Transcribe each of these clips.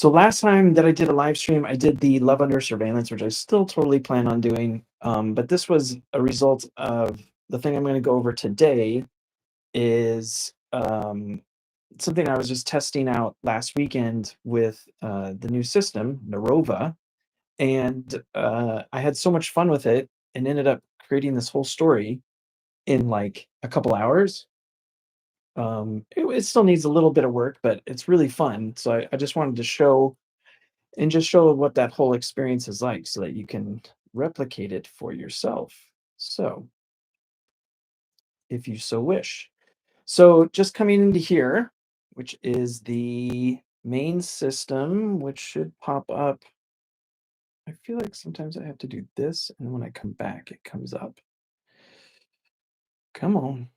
So last time that I did a live stream, I did the Love Under Surveillance, which I still totally plan on doing. But this was a result of the thing I'm going to go over today is something I was just testing out last weekend with the new system, Narova. And I had so much fun with it and ended up creating this whole story in like a couple hours. It still needs a little bit of work, but it's really fun. So I just wanted to show and just show what that whole experience is like so that you can replicate it for yourself. So, if you so wish. So, just coming into here, which is the main system, which should pop up. I feel like sometimes I have to do this, and then when I come back, it comes up. Come on.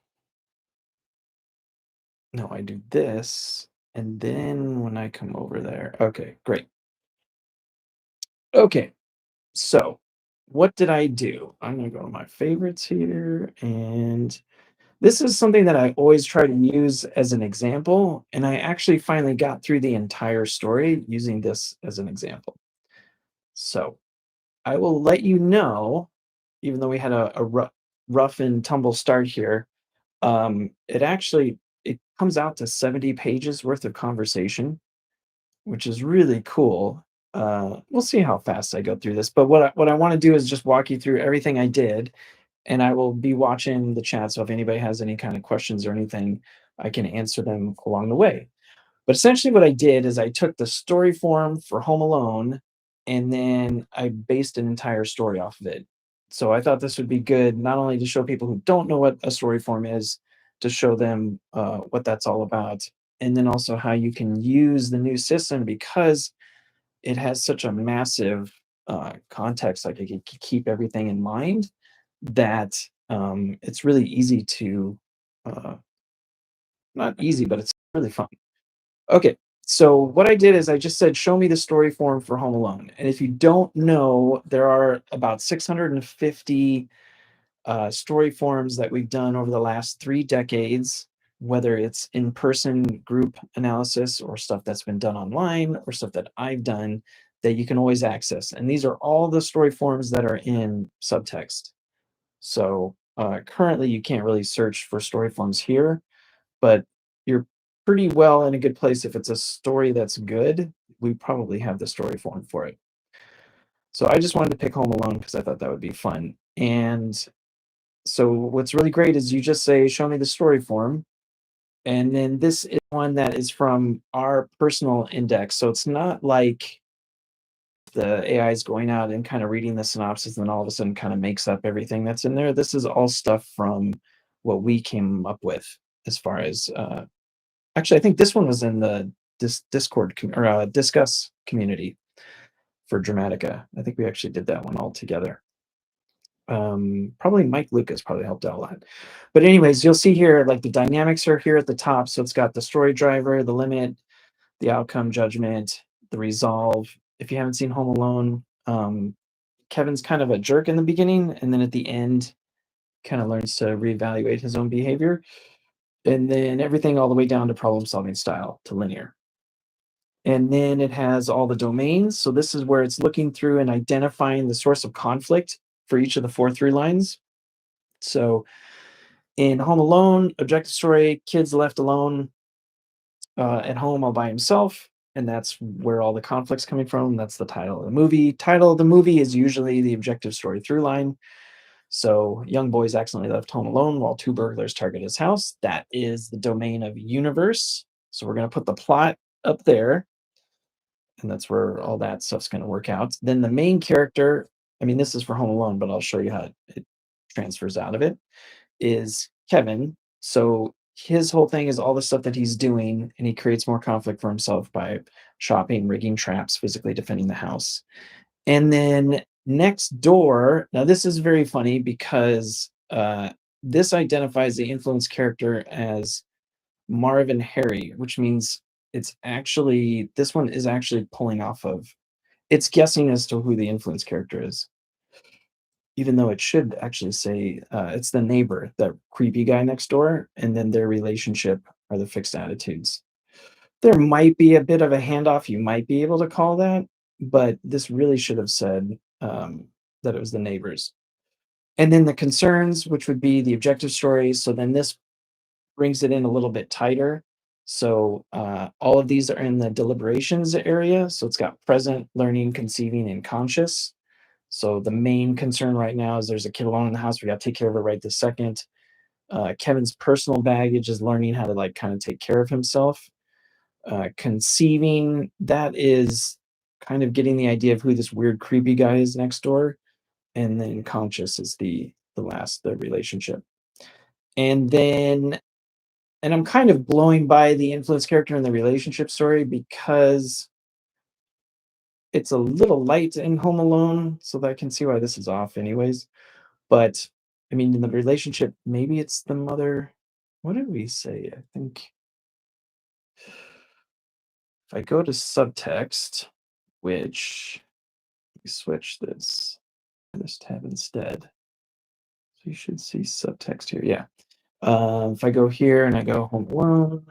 No, I do this, and then when I come over there. Okay, great. Okay, so what did I do? I'm going to go to my favorites here, and this is something that I always try to use as an example, and I actually finally got through the entire story using this as an example. So I will let you know, even though we had a rough and tumble start here, it comes out to 70 pages worth of conversation, which is really cool. We'll see how fast I go through this, but what I want to do is just walk you through everything I did, and I will be watching the chat. So if anybody has any kind of questions or anything, I can answer them along the way. But essentially, what I did is I took the story form for Home Alone, and then I based an entire story off of it. So I thought this would be good, not only to show people who don't know what a story form is, to show them what that's all about, and then also how you can use the new system because it has such a massive context. Like it can keep everything in mind that it's really easy to uh, not easy, but it's really fun. Okay, so what I did is I just said, show me the story form for Home Alone. And if you don't know, there are about 650 story forms that we've done over the last 3 decades, whether it's in person group analysis or stuff that's been done online or stuff that I've done that you can always access. And these are all the story forms that are in subtext. So currently, you can't really search for story forms here, but you're pretty well in a good place. If it's a story that's good, we probably have the story form for it. So I just wanted to pick Home Alone because I thought that would be fun. And so what's really great is you just say, show me the story form. And then this is one that is from our personal index. So it's not like the AI is going out and kind of reading the synopsis and then all of a sudden kind of makes up everything that's in there. This is all stuff from what we came up with as far as actually, I think this one was in the Discord or Discuss community for Dramatica. I think we actually did that one all together. Probably Mike Lucas probably helped out a lot. But anyways, you'll see here like the dynamics are here at the top. So it's got the story driver, the limit, the outcome judgment, the resolve. If you haven't seen Home Alone, Kevin's kind of a jerk in the beginning, and then at the end, kind of learns to reevaluate his own behavior. And then everything all the way down to problem solving style to linear. And then it has all the domains. So this is where it's looking through and identifying the source of conflict for each of the 4 through lines. So in Home Alone, objective story, kids left alone at home all by himself. And that's where all the conflict's coming from. That's the title of the movie. Title of the movie is usually the objective story through line. So young boys accidentally left home alone while 2 burglars target his house. That is the domain of universe. So we're going to put the plot up there, and that's where all that stuff's going to work out. Then the main character, I mean, this is for Home Alone, but I'll show you how it transfers out of it, is Kevin. So his whole thing is all the stuff that he's doing, and he creates more conflict for himself by shopping, rigging traps, physically defending the house. And then next door, now this is very funny because this identifies the influence character as Marvin Harry, which means it's actually, this one is actually pulling off of, it's guessing as to who the influence character is, even though it should actually say it's the neighbor, that creepy guy next door, and then their relationship are the fixed attitudes. There might be a bit of a handoff, you might be able to call that, but this really should have said, that it was the neighbors. And then the concerns, which would be the objective story, so then this brings it in a little bit tighter. So, all of these are in the deliberations area, so it's got present, learning, conceiving, and conscious. So the main concern right now is there's a kid alone in the house, we gotta take care of it right this second. Kevin's personal baggage is learning how to, like, kinda take care of himself. Conceiving, that is kind of getting the idea of who this weird creepy guy is next door, and then conscious is the relationship. And then and I'm kind of blowing by the influence character in the relationship story because it's a little light in Home Alone, so that I can see why this is off anyways. But, I mean, in the relationship, maybe it's the mother. What did we say? I think if I go to subtext, which we switch this tab instead. So you should see subtext here. Yeah. If I go here and I go Home Alone,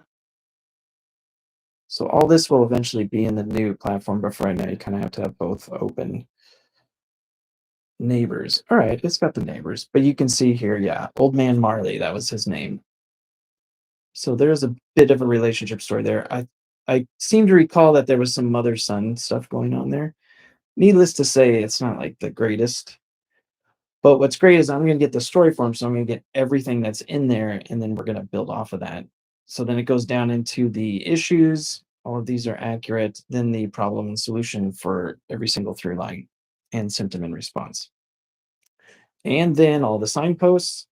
so all this will eventually be in the new platform, but for right now you kind of have to have both open. Neighbors. All right, it's got the neighbors, but you can see here, yeah, Old Man Marley, that was his name. So there's a bit of a relationship story there. I seem to recall that there was some mother-son stuff going on there. Needless to say, it's not like the greatest. But what's great is I'm gonna get the story form, so I'm gonna get everything that's in there, and then we're gonna build off of that. So then it goes down into the issues. All of these are accurate. Then the problem and solution for every single through line and symptom and response. And then all the signposts.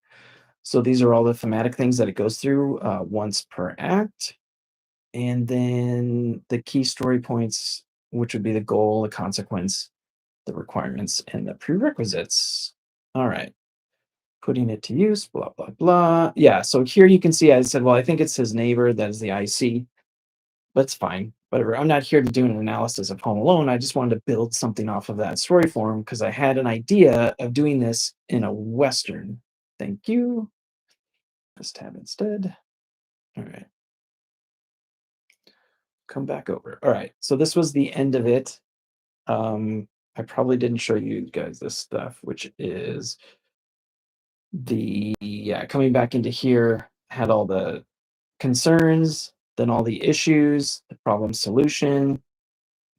So these are all the thematic things that it goes through once per act. And then the key story points, which would be the goal, the consequence, the requirements, and the prerequisites. All right. Putting it to use, blah, blah, blah. Yeah. So here you can see I said, well, I think it's his neighbor. That is the IC. But it's fine. Whatever. I'm not here to do an analysis of Home Alone. I just wanted to build something off of that story form because I had an idea of doing this in a Western. Thank you. This tab instead. All right. Come back over. All right. So this was the end of it. I probably didn't show you guys this stuff, which is the yeah, coming back into here, had all the concerns, then all the issues, the problem solution,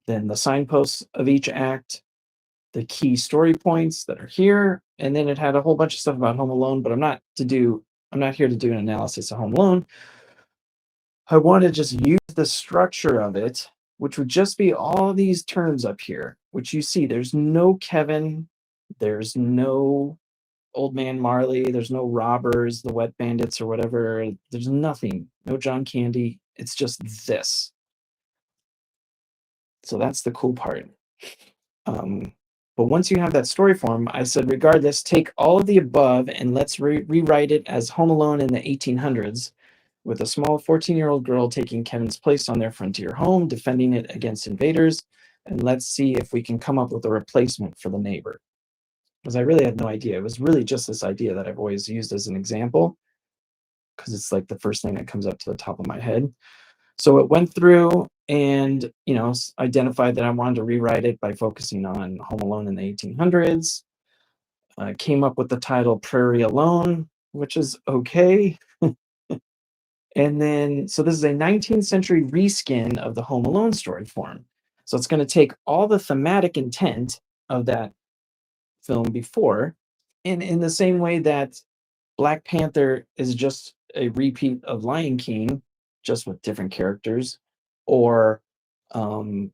then the signposts of each act, the key story points that are here, and then it had a whole bunch of stuff about Home Alone, but I'm not here to do an analysis of Home Alone. I want to just use the structure of it, which would just be all these terms up here, which you see there's no Kevin, there's no Old Man Marley, there's no robbers, the wet bandits or whatever. There's nothing, no John Candy. It's just this. So that's the cool part. Um, but once you have that story form, I said, regardless, take all of the above and let's rewrite it as Home Alone in the 1800s with a small 14-year-old girl taking Kevin's place on their frontier home, defending it against invaders. And let's see if we can come up with a replacement for the neighbor. Because I really had no idea. It was really just this idea that I've always used as an example because it's like the first thing that comes up to the top of my head. So it went through and, identified that I wanted to rewrite it by focusing on Home Alone in the 1800s. Came up with the title Prairie Alone, which is okay. And then, so this is a 19th century reskin of the Home Alone story form. So it's going to take all the thematic intent of that film before, and in the same way that Black Panther is just a repeat of Lion King, just with different characters, or um,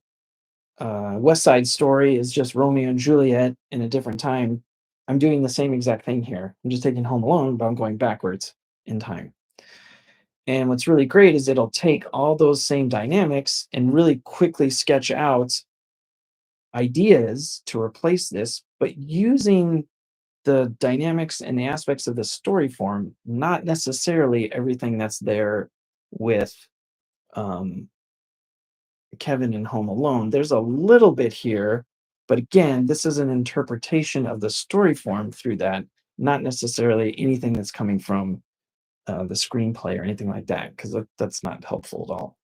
West Side Story is just Romeo and Juliet in a different time. I'm doing the same exact thing here. I'm just taking Home Alone, but I'm going backwards in time. And what's really great is it'll take all those same dynamics and really quickly sketch out ideas to replace this, but using the dynamics and the aspects of the story form, not necessarily everything that's there with um, Kevin in Home Alone. There's a little bit here, but again, this is an interpretation of the story form through that, not necessarily anything that's coming from the screenplay or anything like that, because that's not helpful at all.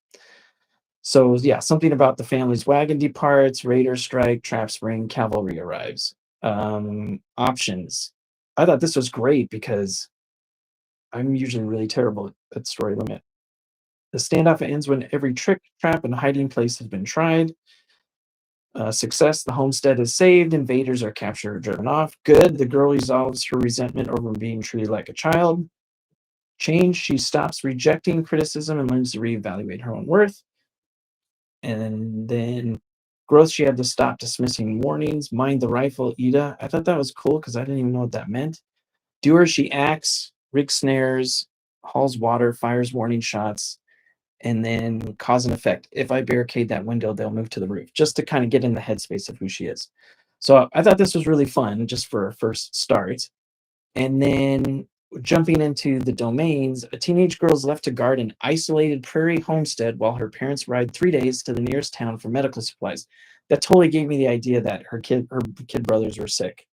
So yeah, something about the family's wagon departs, raiders strike, traps spring, cavalry arrives. Options. I thought this was great because I'm usually really terrible at story limit. The standoff ends when every trick, trap, and hiding place has been tried. Success, the homestead is saved, invaders are captured or driven off. Good, the girl resolves her resentment over being treated like a child. Change, she stops rejecting criticism and learns to reevaluate her own worth. And then growth, she had to stop dismissing warnings. Mind the rifle, Ida. I thought that was cool because I didn't even know what that meant. Doer, she acts, rigs snares, hauls water, fires warning shots, and then cause and effect. If I barricade that window, they'll move to the roof, just to kind of get in the headspace of who she is. So I thought this was really fun just for a first start. And then jumping into the domains, a teenage girl is left to guard an isolated prairie homestead while her parents ride 3 days to the nearest town for medical supplies. That totally gave me the idea that her kid brothers were sick.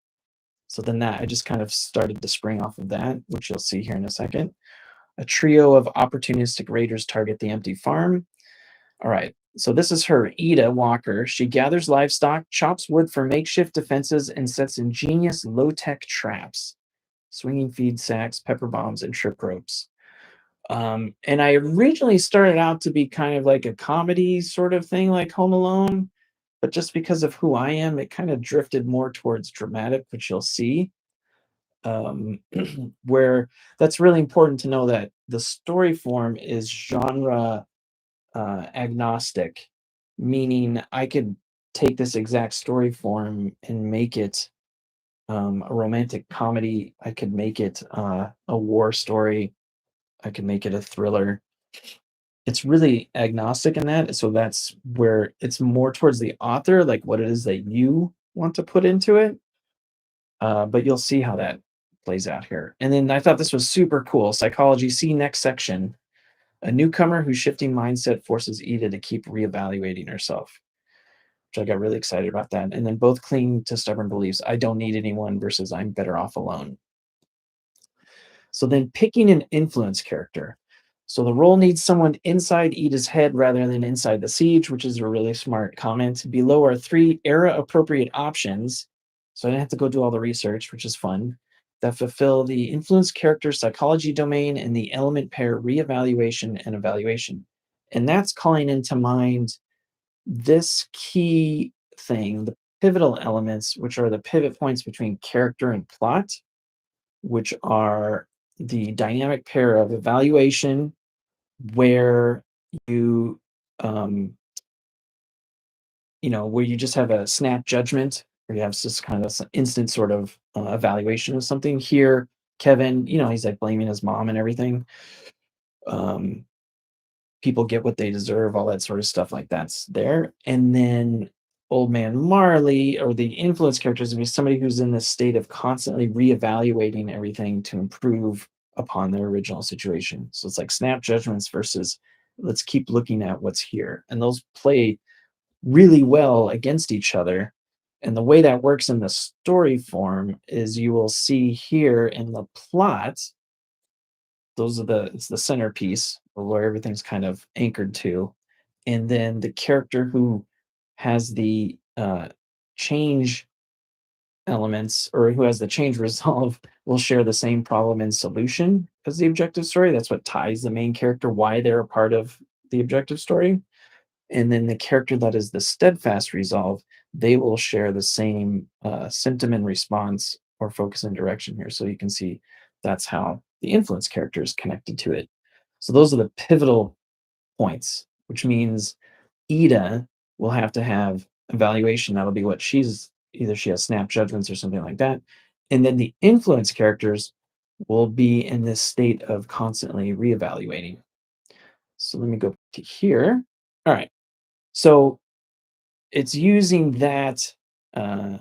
So then that I just kind of started to spring off of that, which you'll see here in a second. A trio of opportunistic raiders target the empty farm. All right. So this is her, Ida Walker. She gathers livestock, chops wood for makeshift defenses, and sets ingenious low-tech traps, swinging feed sacks, pepper bombs, and trip ropes. And I originally started out to be kind of like a comedy sort of thing, like Home Alone, but just because of who I am, it kind of drifted more towards dramatic, which you'll see. Um, where that's really important to know that the story form is genre agnostic, meaning I could take this exact story form and make it a romantic comedy. I could make it a war story. I could make it a thriller. It's really agnostic in that. So that's where it's more towards the author, like what it is that you want to put into it. But you'll see how that plays out here. And then I thought this was super cool. Psychology, see next section. A newcomer whose shifting mindset forces Ida to keep reevaluating herself, which I got really excited about that. And then both cling to stubborn beliefs. I don't need anyone versus I'm better off alone. So then picking an influence character. So the role needs someone inside Ida's head rather than inside the siege, which is a really smart comment. Below are 3 era appropriate options. So I didn't have to go do all the research, which is fun, that fulfill the influence character psychology domain and the element pair reevaluation and evaluation. And that's calling into mind this key thing, the pivotal elements, which are the pivot points between character and plot, which are the dynamic pair of evaluation, where you, um, where you just have a snap judgment, where you have this kind of instant sort of evaluation of something. Here, Kevin, he's like blaming his mom and everything. Um, People get what they deserve, all that sort of stuff like that's there. And then old man Marley, or the influence characters, would be somebody who's in this state of constantly reevaluating everything to improve upon their original situation. So it's like snap judgments versus let's keep looking at what's here. And those play really well against each other. And the way that works in the story form is you will see here in the plot, it's the centerpiece where everything's kind of anchored to. And then the character who has the change elements, or who has the change resolve, will share the same problem and solution as the objective story. That's what ties the main character, why they're a part of the objective story. And then the character that is the steadfast resolve, they will share the same symptom and response, or focus and direction here. So you can see that's how the influence character is connected to it. So those are the pivotal points, which means Ida will have to have evaluation. That'll be what either she has snap judgments or something like that. And then the influence characters will be in this state of constantly reevaluating. So let me go to here. All right. So it's using uh,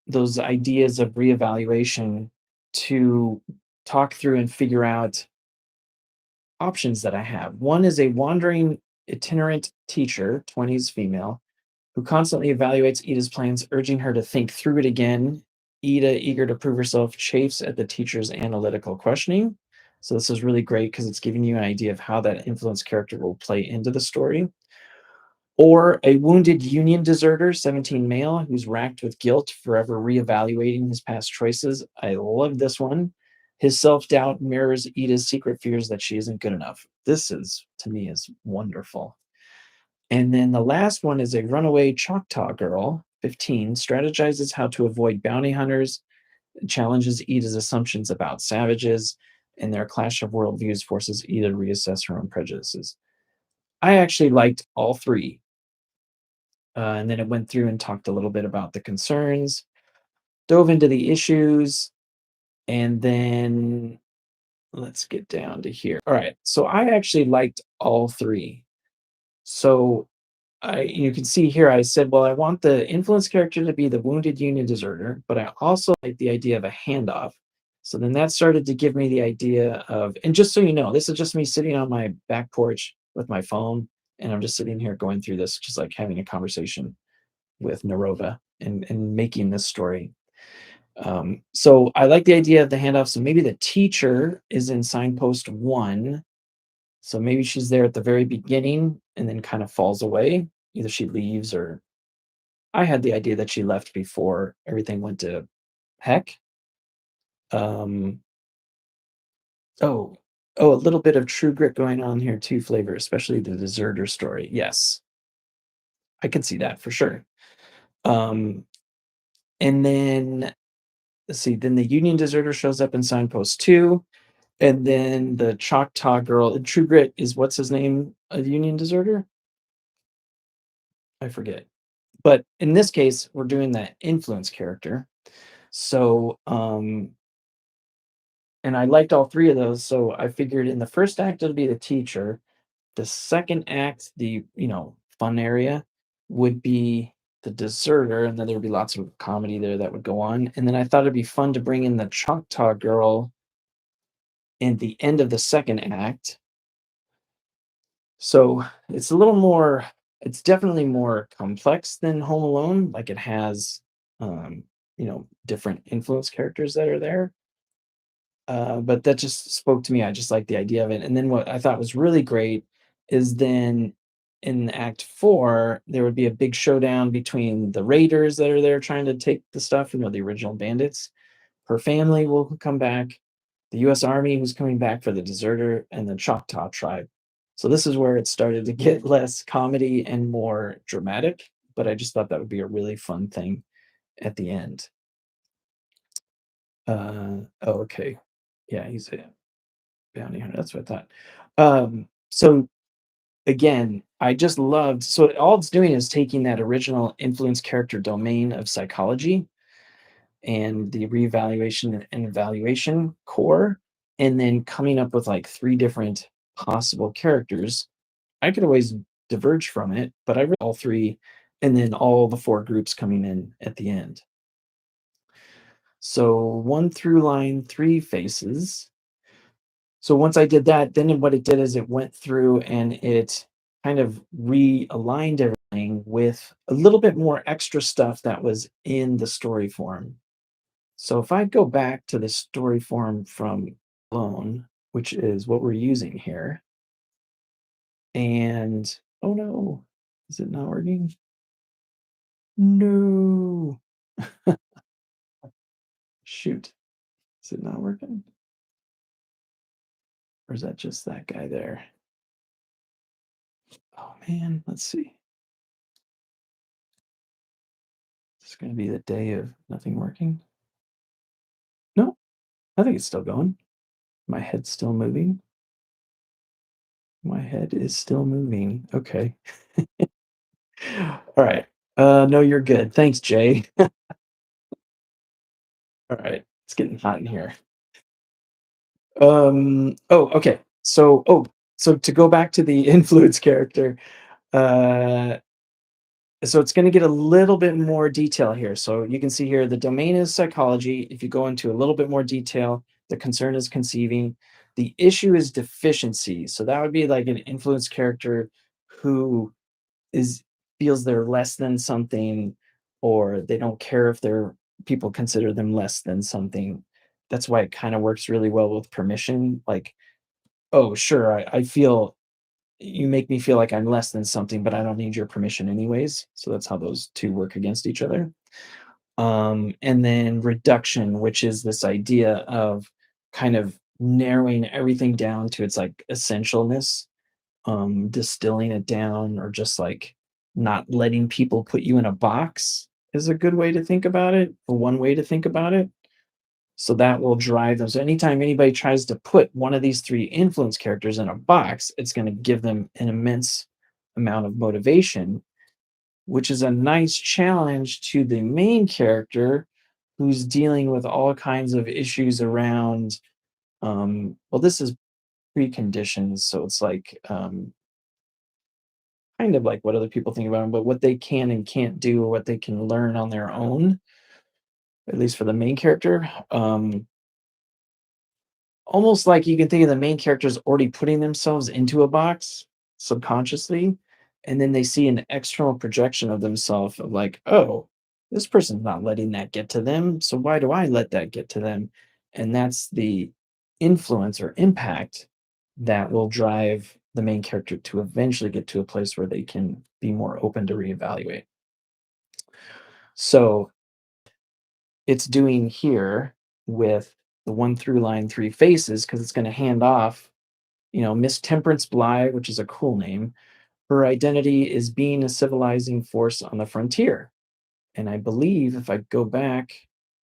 those ideas of reevaluation to talk through and figure out options that I have. One is a wandering itinerant teacher, 20s female, who constantly evaluates Ida's plans, urging her to think through it again. Ida, eager to prove herself, chafes at the teacher's analytical questioning. So this is really great because it's giving you an idea of how that influence character will play into the story. Or a wounded Union deserter, 17 male, who's racked with guilt, forever reevaluating his past choices. I love this one. His self-doubt mirrors Ida's secret fears that she isn't good enough. This is, to me, is wonderful. And then the last one is a runaway Choctaw girl, 15, strategizes how to avoid bounty hunters, challenges Ida's assumptions about savages, and their clash of worldviews forces Ida to reassess her own prejudices. I actually liked all three. And then it went through and talked a little bit about the concerns, dove into the issues, and then let's get down to here. All right. So I actually liked all three. So you can see here, I said, well, I want the influence character to be the wounded Union deserter, but I also like the idea of a handoff. So then that started to give me the idea of, and just so you know, this is just me sitting on my back porch with my phone, and I'm just sitting here going through this, just like having a conversation with Narova and making this story. So I like the idea of the handoff. So maybe the teacher is in signpost one. So maybe she's there at the very beginning and then kind of falls away. Either she leaves or I had the idea that she left before everything went to heck. Um, oh, a little bit of true grit going on here too, flavor, especially the deserter story. Yes, I could see that for sure. Um, and then let's see, then the Union deserter shows up in signpost two. And then the Choctaw girl, True Grit is what's his name? A Union deserter? I forget. But in this case, we're doing that influence character. So, and I liked all three of those. So I figured in the first act it'll be the teacher. The second act, the fun area, would be the deserter, and then there would be lots of comedy there that would go on. And then I thought it'd be fun to bring in the Choctaw girl in the end of the second act. So it's a little more, it's definitely more complex than Home Alone. Like it has, different influence characters that are there. But that just spoke to me. I just like the idea of it. And then what I thought was really great is then in Act Four, there would be a big showdown between the raiders that are there trying to take the stuff, the original bandits. Her family will come back, the US Army who's coming back for the deserter, and the Choctaw tribe. So this is where it started to get less comedy and more dramatic, but I just thought that would be a really fun thing at the end. Oh, okay. Yeah, he's a bounty hunter. That's what I thought. So again, I just loved, so all it's doing is taking that original influence character domain of psychology and the reevaluation and evaluation core, and then coming up with like three different possible characters. I could always diverge from it, but I read all three, and then all the four groups coming in at the end. So one through line, three faces. So once I did that, then what it did is it went through and it kind of realigned everything with a little bit more extra stuff that was in the story form. So if I go back to the story form from Alone, which is what we're using here, and oh no, is it not working? No, shoot, is it not working? Or is that just that guy there? Oh man, let's see. It's going to be the day of nothing working. No, I think it's still going. My head's still moving. My head is still moving. Okay. All right. No, you're good. Thanks, Jay. All right. It's getting hot in here. Okay. So to go back to the influence character, uh, so it's going to get a little bit more detail here. So you can see here the domain is psychology. If you go into a little bit more detail, the concern is conceiving. The issue is deficiency. So that would be like an influence character who is feels they're less than something, or they don't care if their people consider them less than something. That's why it kind of works really well with permission. Like, oh, sure, I feel you make me feel like I'm less than something, but I don't need your permission anyways. So that's how those two work against each other. And then reduction, which is this idea of kind of narrowing everything down to its like essentialness, distilling it down, or just like not letting people put you in a box is a good way to think about it, or one way to think about it. So that will drive them. So anytime anybody tries to put one of these three influence characters in a box, it's going to give them an immense amount of motivation, which is a nice challenge to the main character who's dealing with all kinds of issues around well, this is preconditions, so it's like kind of like what other people think about them, but what they can and can't do, or what they can learn on their own, at least for the main character. Almost like you can think of the main characters already putting themselves into a box subconsciously, and then they see an external projection of themselves of like, "Oh, this person's not letting that get to them, so why do I let that get to them?" And that's the influence or impact that will drive the main character to eventually get to a place where they can be more open to reevaluate. So, it's doing here with the one through line, three faces, because it's gonna hand off, Miss Temperance Bly, which is a cool name. Her identity is being a civilizing force on the frontier. And I believe if I go back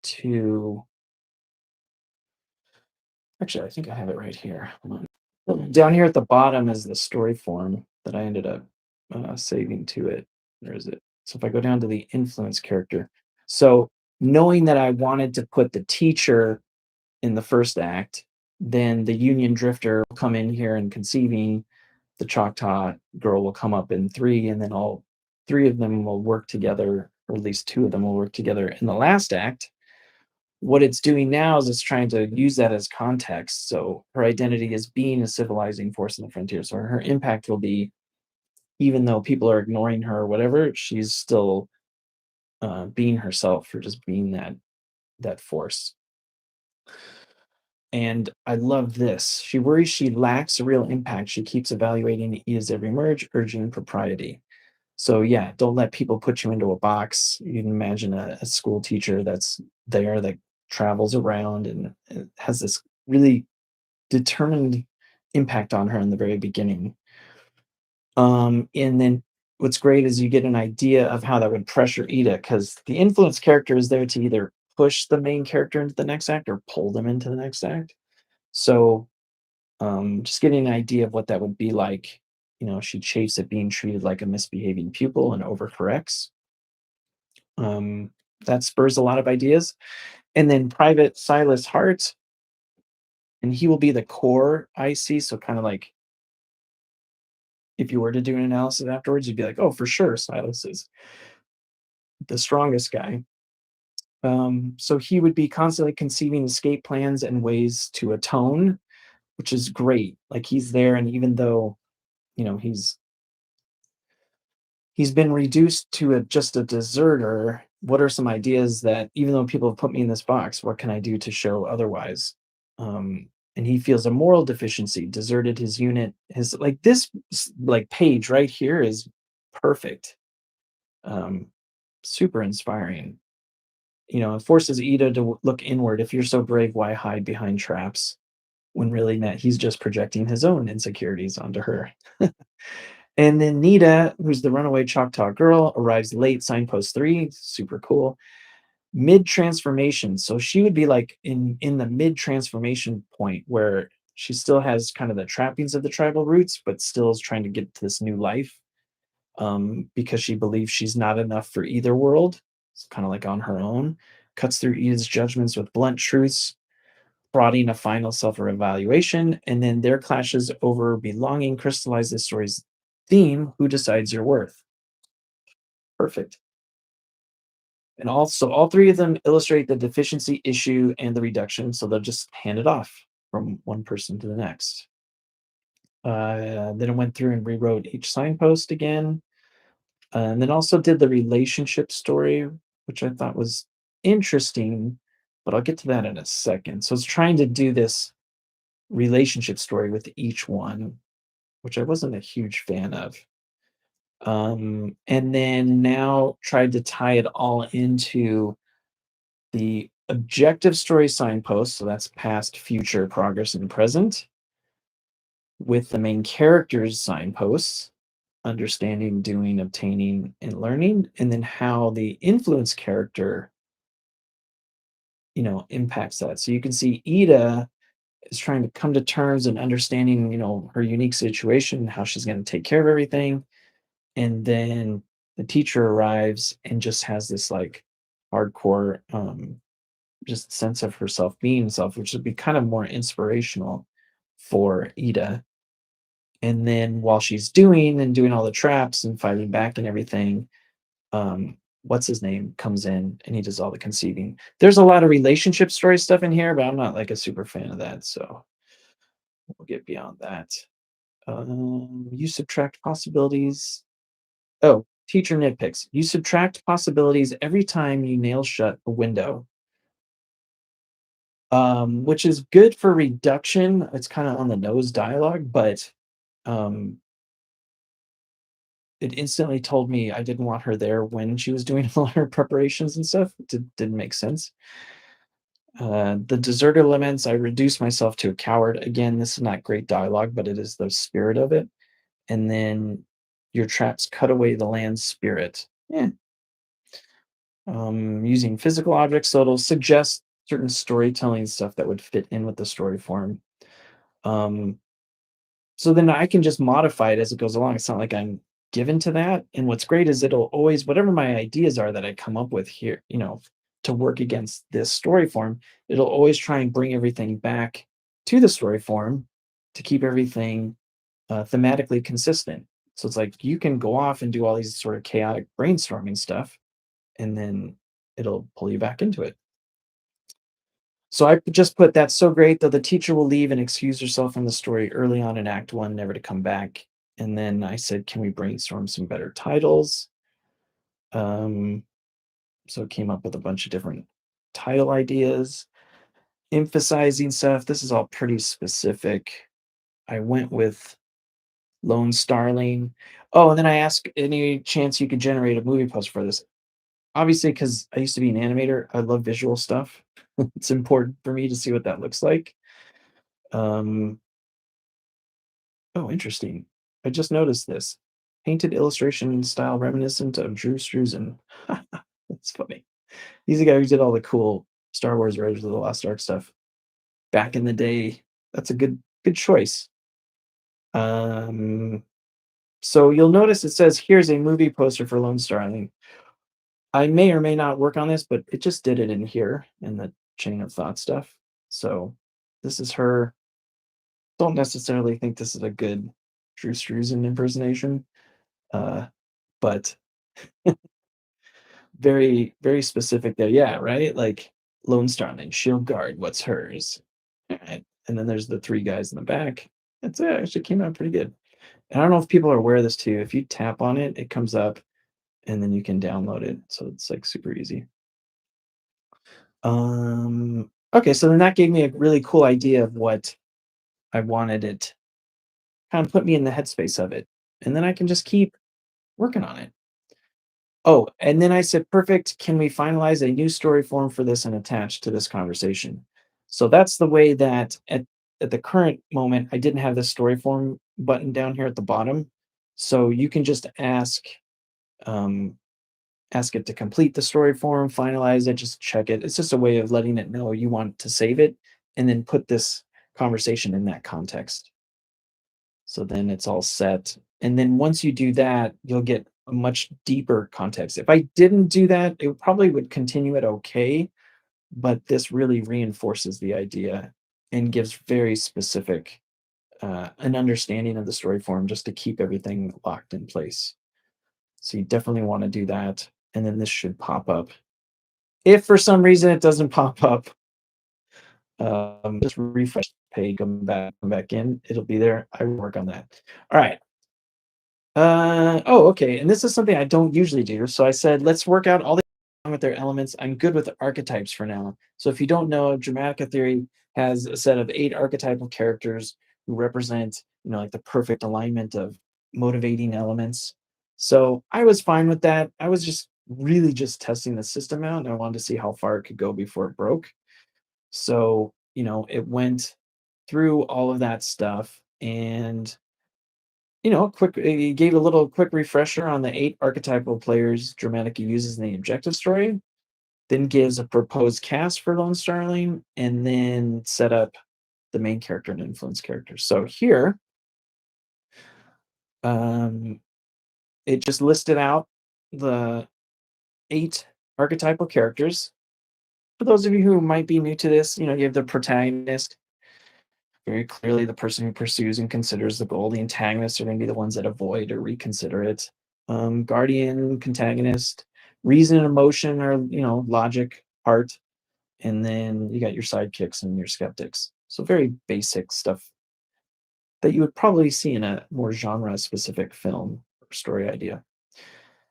to, actually, I think I have it right here. Hold on. Down here at the bottom is the story form that I ended up saving to it. Where is it? So if I go down to the influence character, so knowing that I wanted to put the teacher in the first act, then the Union Drifter will come in here and conceiving. The Choctaw girl will come up in three, and then all three of them will work together, or at least two of them will work together in the last act. What it's doing now is it's trying to use that as context. So her identity is being a civilizing force in the frontier. So her impact will be, even though people are ignoring her or whatever, she's still being herself, or just being that force. And I love this. She worries she lacks a real impact. She keeps evaluating Ia's every merge, urging propriety. So yeah, don't let people put you into a box. You can imagine a school teacher that's there, that travels around and has this really determined impact on her in the very beginning. And then what's great is you get an idea of how that would pressure Ida, because the influence character is there to either push the main character into the next act or pull them into the next act. So just getting an idea of what that would be like. She chafes at being treated like a misbehaving pupil and overcorrects. Um, that spurs a lot of ideas. And then Private Silas Hart, and he will be the core IC. So kind of like if you were to do an analysis afterwards, you'd be like, oh, for sure, Silas is the strongest guy. So he would be constantly conceiving escape plans and ways to atone, which is great. Like he's there, and even though he's been reduced to just a deserter. What are some ideas that, even though people have put me in this box, what can I do to show otherwise? And he feels a moral deficiency, deserted his unit. His like this like page right here is perfect. Um, Super inspiring. It forces Ida to look inward. If you're so brave, why hide behind traps? When really that he's just projecting his own insecurities onto her. And then Nita, who's the runaway Choctaw girl, arrives late, signpost 3, super cool. Mid transformation. So she would be like in the mid transformation point where she still has kind of the trappings of the tribal roots, but still is trying to get to this new life, because she believes she's not enough for either world. It's kind of like on her own. Cuts through Edith's judgments with blunt truths, prodding a final self-evaluation, and then their clashes over belonging crystallize the story's theme: who decides your worth? Perfect. And also, all three of them illustrate the deficiency issue and the reduction, so they'll just hand it off from one person to the next. Then I went through and rewrote each signpost again, and then also did the relationship story, which I thought was interesting, but I'll get to that in a second. So it's trying to do this relationship story with each one. which I wasn't a huge fan of. And then now tried to tie it all into the objective story signpost. So that's past, future, progress, and present, with the main characters signposts, understanding, doing, obtaining, and learning, and then how the influence character, impacts that. So you can see Ida is trying to come to terms and understanding, her unique situation, how she's going to take care of everything. And then the teacher arrives and just has this like hardcore just sense of herself being self, which would be kind of more inspirational for Ida. And then while she's doing all the traps and fighting back and everything, what's his name comes in and he does all the conceiving. There's a lot of relationship story stuff in here, but I'm not like a super fan of that. So we'll get beyond that. You subtract possibilities. Oh, teacher nitpicks. You subtract possibilities every time you nail shut a window, which is good for reduction. It's kind of on the nose dialogue, but um, it instantly told me I didn't want her there when she was doing all her preparations and stuff. Didn't make sense. The deserter laments, I reduce myself to a coward. Again, this is not great dialogue, but it is the spirit of it. And then your traps cut away the land's spirit. Yeah. Using physical objects, so it'll suggest certain storytelling stuff that would fit in with the story form. Um, so then I can just modify it as it goes along. It's not like I'm given to that. And what's great is it'll always, whatever my ideas are that I come up with here, to work against this story form, it'll always try and bring everything back to the story form to keep everything thematically consistent. So it's like you can go off and do all these sort of chaotic brainstorming stuff, and then it'll pull you back into it. So I just put that's so great that the teacher will leave and excuse herself from the story early on in Act One, never to come back. And then I said, can we brainstorm some better titles? Um, so it came up with a bunch of different title ideas, emphasizing stuff. This is all pretty specific. I went with Lone Starling. Oh, and then I asked any chance you could generate a movie poster for this. Obviously, because I used to be an animator, I love visual stuff. It's important for me to see what that looks like. Um, oh, interesting. I just noticed this. Painted illustration style reminiscent of Drew Struzan. That's funny. He's the guy who did all the cool Star Wars Raiders of the Lost Ark stuff back in the day. That's a good choice. Um, so you'll notice it says here's a movie poster for Lone Starling. I may or may not work on this, but it just did it in here in the chain of thought stuff. So this is her. Don't necessarily think this is a good Drew Struzan impersonation, uh, but very, very specific there. Yeah, right? Like Lone Starling, Shield Guard, what's hers? All right. And then there's the three guys in the back. That's it. Actually came out pretty good. And I don't know if people are aware of this too. If you tap on it, it comes up and then you can download it. So it's like super easy. Okay, so then that gave me a really cool idea of what I wanted it, kind of put me in the headspace of it. And then I can just keep working on it. Oh, and then I said, perfect. Can we finalize a new story form for this and attach to this conversation? So that's the way that at the current moment, I didn't have the story form button down here at the bottom. So you can just um, ask it to complete the story form, finalize it, just check it. It's just a way of letting it know you want to save it and then put this conversation in that context. So then it's all set. And then once you do that, you'll get a much deeper context. If I didn't do that, it probably would continue at okay, but this really reinforces the idea and gives very specific an understanding of the story form just to keep everything locked in place. So you definitely want to do that. And then this should pop up. If for some reason it doesn't pop up, just refresh the page, come back in. It'll be there. I will work on that. All right. Oh, okay. And this is something I don't usually do. So I said, let's work out all the with their elements. I'm good with the archetypes for now. So if you don't know, Dramatica Theory has a set of 8 archetypal characters who represent, like the perfect alignment of motivating elements. So I was fine with that. I was just really just testing the system out, and I wanted to see how far it could go before it broke. So, it went through all of that stuff, and it gave a little quick refresher on the 8 archetypal players Dramatic uses in the objective story, then gives a proposed cast for Lone Starling, and then set up the main character and influence characters. So here, um, it just listed out the 8 archetypal characters. For those of you who might be new to this, you have the protagonist, very clearly the person who pursues and considers the goal. The antagonists are going to be the ones that avoid or reconsider it. Guardian, contagonist, reason and emotion, or logic, art, and then you got your sidekicks and your skeptics. So very basic stuff that you would probably see in a more genre-specific film or story idea.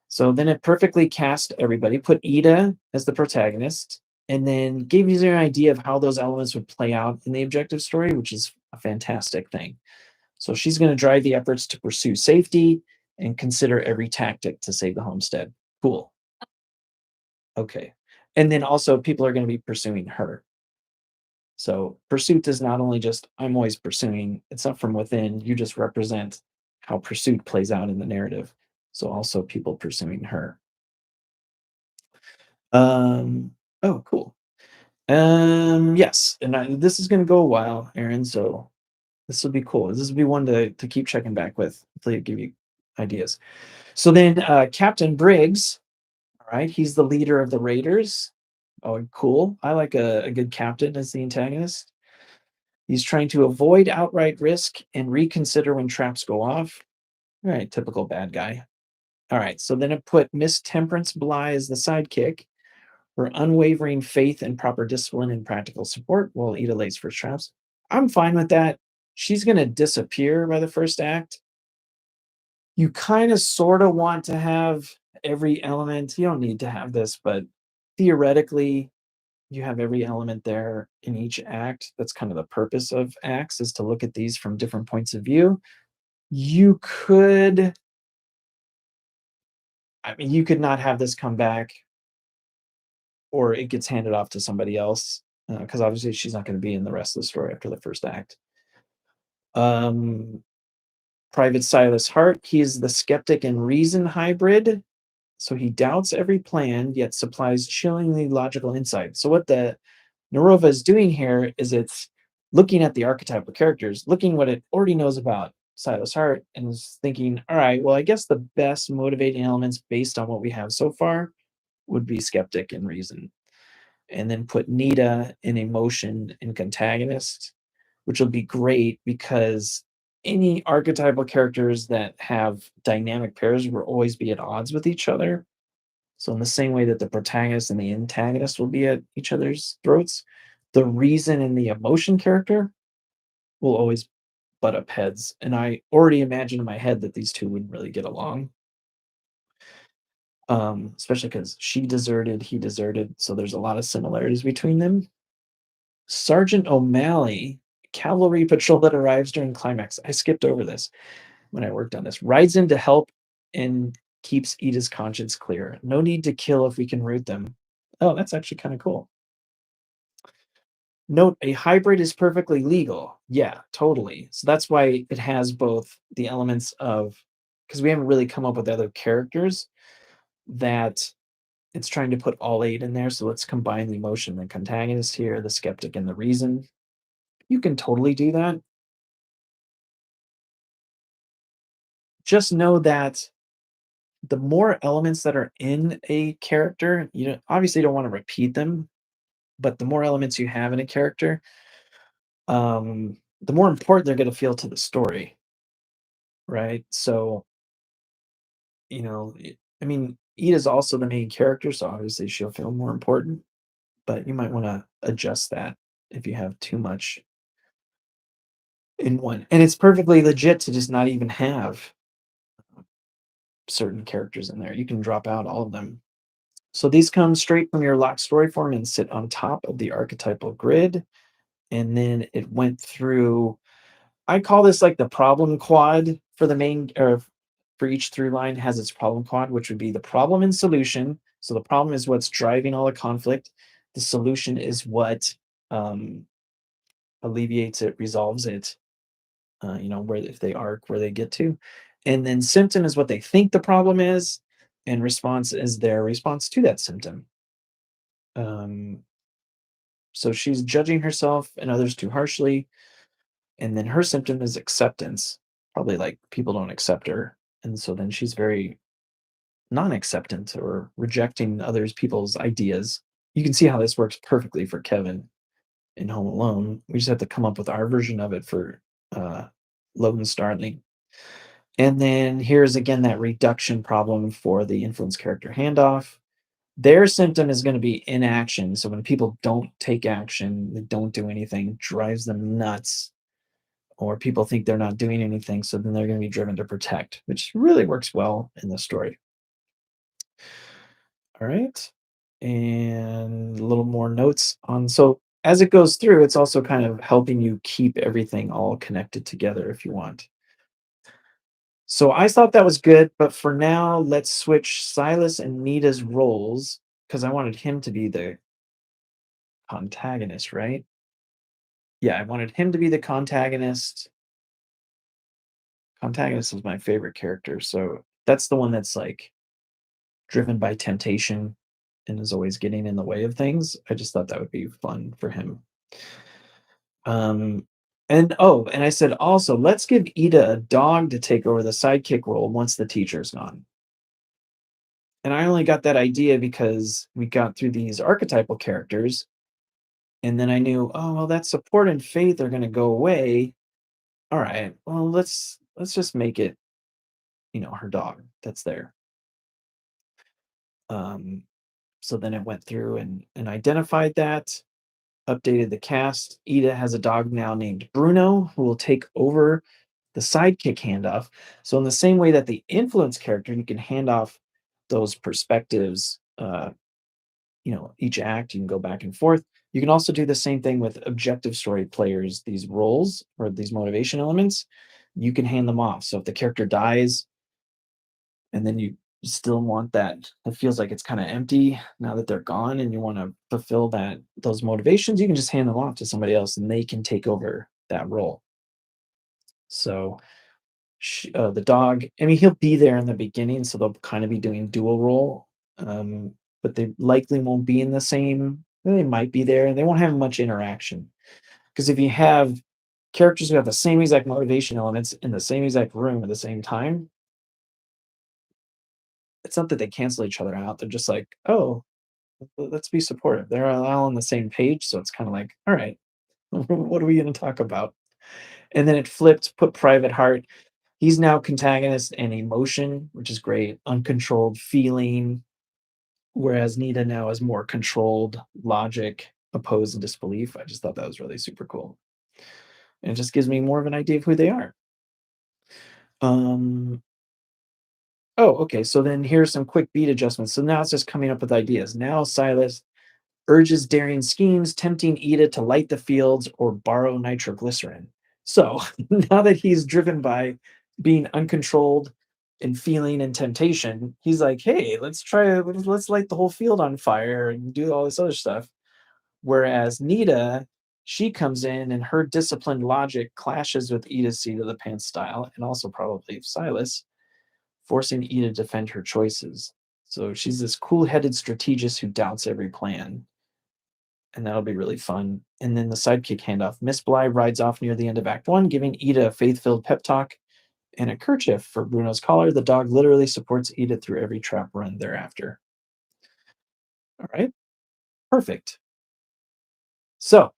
So then it perfectly cast everybody, put Ida as the protagonist, and then gave you an idea of how those elements would play out in the objective story, which is a fantastic thing. So she's going to drive the efforts to pursue safety and consider every tactic to save the homestead. Cool. Okay. And then also people are going to be pursuing her. So pursuit is not only just I'm always pursuing, it's not from within. You just represent how pursuit plays out in the narrative. So also people pursuing her. Um, oh, cool. Yes, and this is going to go a while, Aaron. So this will be cool. This will be one to keep checking back with. Hopefully, give you ideas. So then, Captain Briggs. All right, he's the leader of the Raiders. Oh, cool. I like a good captain as the antagonist. He's trying to avoid outright risk and reconsider when traps go off. All right, typical bad guy. All right, so then it put Miss Temperance Bly as the sidekick. Her unwavering faith and proper discipline and practical support while Ida lays first traps. I'm fine with that. She's going to disappear by the first act. You kind of sort of want to have every element. You don't need to have this, but theoretically, you have every element there in each act. That's kind of the purpose of acts, is to look at these from different points of view. You could, you could not have this come back, or it gets handed off to somebody else, because obviously she's not going to be in the rest of the story after the first act. Um, Private Silas Hart, he's the skeptic and reason hybrid. So he doubts every plan, yet supplies chillingly logical insight. So what the Narova is doing here is it's looking at the archetypal characters, looking what it already knows about Silas Hart, and is thinking, all right, well, I guess the best motivating elements based on what we have so far would be skeptic and reason. And then put Nita in emotion and antagonist, which will be great because any archetypal characters that have dynamic pairs will always be at odds with each other. So, in the same way that the protagonist and the antagonist will be at each other's throats, the reason and the emotion character will always butt up heads. And I already imagine in my head that these two wouldn't really get along, especially because she deserted, he deserted. So, there's a lot of similarities between them. Sergeant O'Malley, cavalry patrol that arrives during climax. I skipped over this when I worked on this. Rides in to help and keeps Ida's conscience clear. No need to kill if we can root them. Oh, that's actually kind of cool. Note, a hybrid is perfectly legal. Yeah, totally. So that's why it has both the elements of, because we haven't really come up with other characters that it's trying to put all 8 in there. So let's combine the emotion, the antagonist here, the skeptic, and the reason. You can totally do that. Just know that the more elements that are in a character, obviously don't want to repeat them, but the more elements you have in a character, the more important they're going to feel to the story, right? So, I mean, Ida's also the main character, so obviously she'll feel more important, but you might want to adjust that if you have too much in one. And it's perfectly legit to just not even have certain characters in there. You can drop out all of them. So these come straight from your locked story form and sit on top of the archetypal grid. And then it went through I call this like the problem quad for the main or for each through line has its problem quad, which would be the problem and solution. So the problem is what's driving all the conflict. The solution is what um, alleviates it, resolves it. Where if they arc where they get to, and then symptom is what they think the problem is, and response is their response to that symptom. Um, so she's judging herself and others too harshly, and then her symptom is acceptance. Probably like people don't accept her, and so then she's very non-acceptant or rejecting others people's ideas. You can see how this works perfectly for Kevin in Home Alone. We just have to come up with our version of it for uh, Logan Starling. And then here's again that reduction problem for the influence character handoff. Their symptom is going to be inaction. So when people don't take action, they don't do anything, drives them nuts. Or people think they're not doing anything, so then they're going to be driven to protect, which really works well in the story. All right. And a little more notes on so as it goes through, it's also kind of helping you keep everything all connected together if you want. So I thought that was good, but for now, let's switch Silas and Nita's roles because I wanted him to be the contagonist, right? Yeah, I wanted him to be the contagonist. Contagonist is my favorite character, so that's the one that's like driven by temptation and is always getting in the way of things. I just thought that would be fun for him. Um, and I said also, let's give Ida a dog to take over the sidekick role once the teacher's gone. And I only got that idea because we got through these archetypal characters, and then I knew, oh well, that support and faith are going to go away. All right, well let's just make it, her dog that's there. Um, so then it went through and identified that, updated the cast. Ida has a dog now named Bruno who will take over the sidekick handoff. So in the same way that the influence character, you can hand off those perspectives. Each act you can go back and forth. You can also do the same thing with objective story players. These roles or these motivation elements, you can hand them off. So if the character dies and then you still want that, it feels like it's kind of empty now that they're gone and you want to fulfill those motivations, you can just hand them off to somebody else and they can take over that role. So the dog, I mean, he'll be there in the beginning, so they'll kind of be doing dual role, but they likely won't be in the same. They might be there, and they won't have much interaction. Because if you have characters who have the same exact motivation elements in the same exact room at the same time, it's not that they cancel each other out. They're just like, oh, let's be supportive. They're all on the same page, so it's kind of like, all right, what are we going to talk about? And then it flipped, put Private Heart. He's now contagonist and emotion, which is great. Uncontrolled feeling, whereas Nita now is more controlled logic, opposed and disbelief. I just thought that was really super cool. And it just gives me more of an idea of who they are. Um, oh, okay. So then here's some quick beat adjustments. So now it's just coming up with ideas. Now Silas urges daring schemes, tempting Ida to light the fields or borrow nitroglycerin. So now that he's driven by being uncontrolled and feeling and temptation, he's like, hey, let's light the whole field on fire and do all this other stuff. Whereas Nita, she comes in and her disciplined logic clashes with Ida's seat of the pants style and also probably Silas, forcing Ida to defend her choices. So she's this cool-headed strategist who doubts every plan, and that'll be really fun. And then the sidekick handoff. Miss Bly rides off near the end of Act One, giving Ida a faith-filled pep talk and a kerchief for Bruno's collar. The dog literally supports Ida through every trap run thereafter. All right, perfect. So,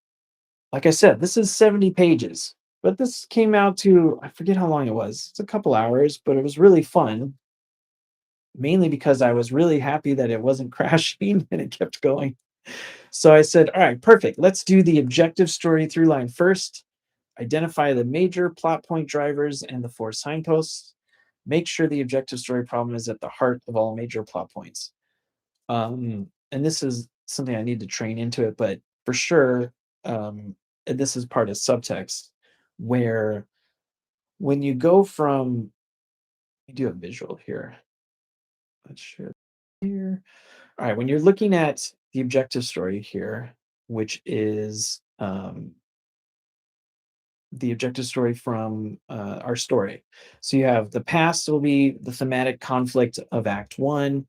like I said, this is 70 pages, but this came out to, I forget how long it was. It's a couple hours, but it was really fun, mainly because I was really happy that it wasn't crashing and it kept going. So I said, all right, perfect. Let's do the objective story through line first. Identify the major plot point drivers and the four signposts. Make sure the objective story problem is at the heart of all major plot points. And this is something I need to train into it, but for sure, and this is part of subtext where when you go from we do a visual here. Let's share here. All right, when you're looking at the objective story here, which is the objective story from our story. So you have the past will be the thematic conflict of Act One,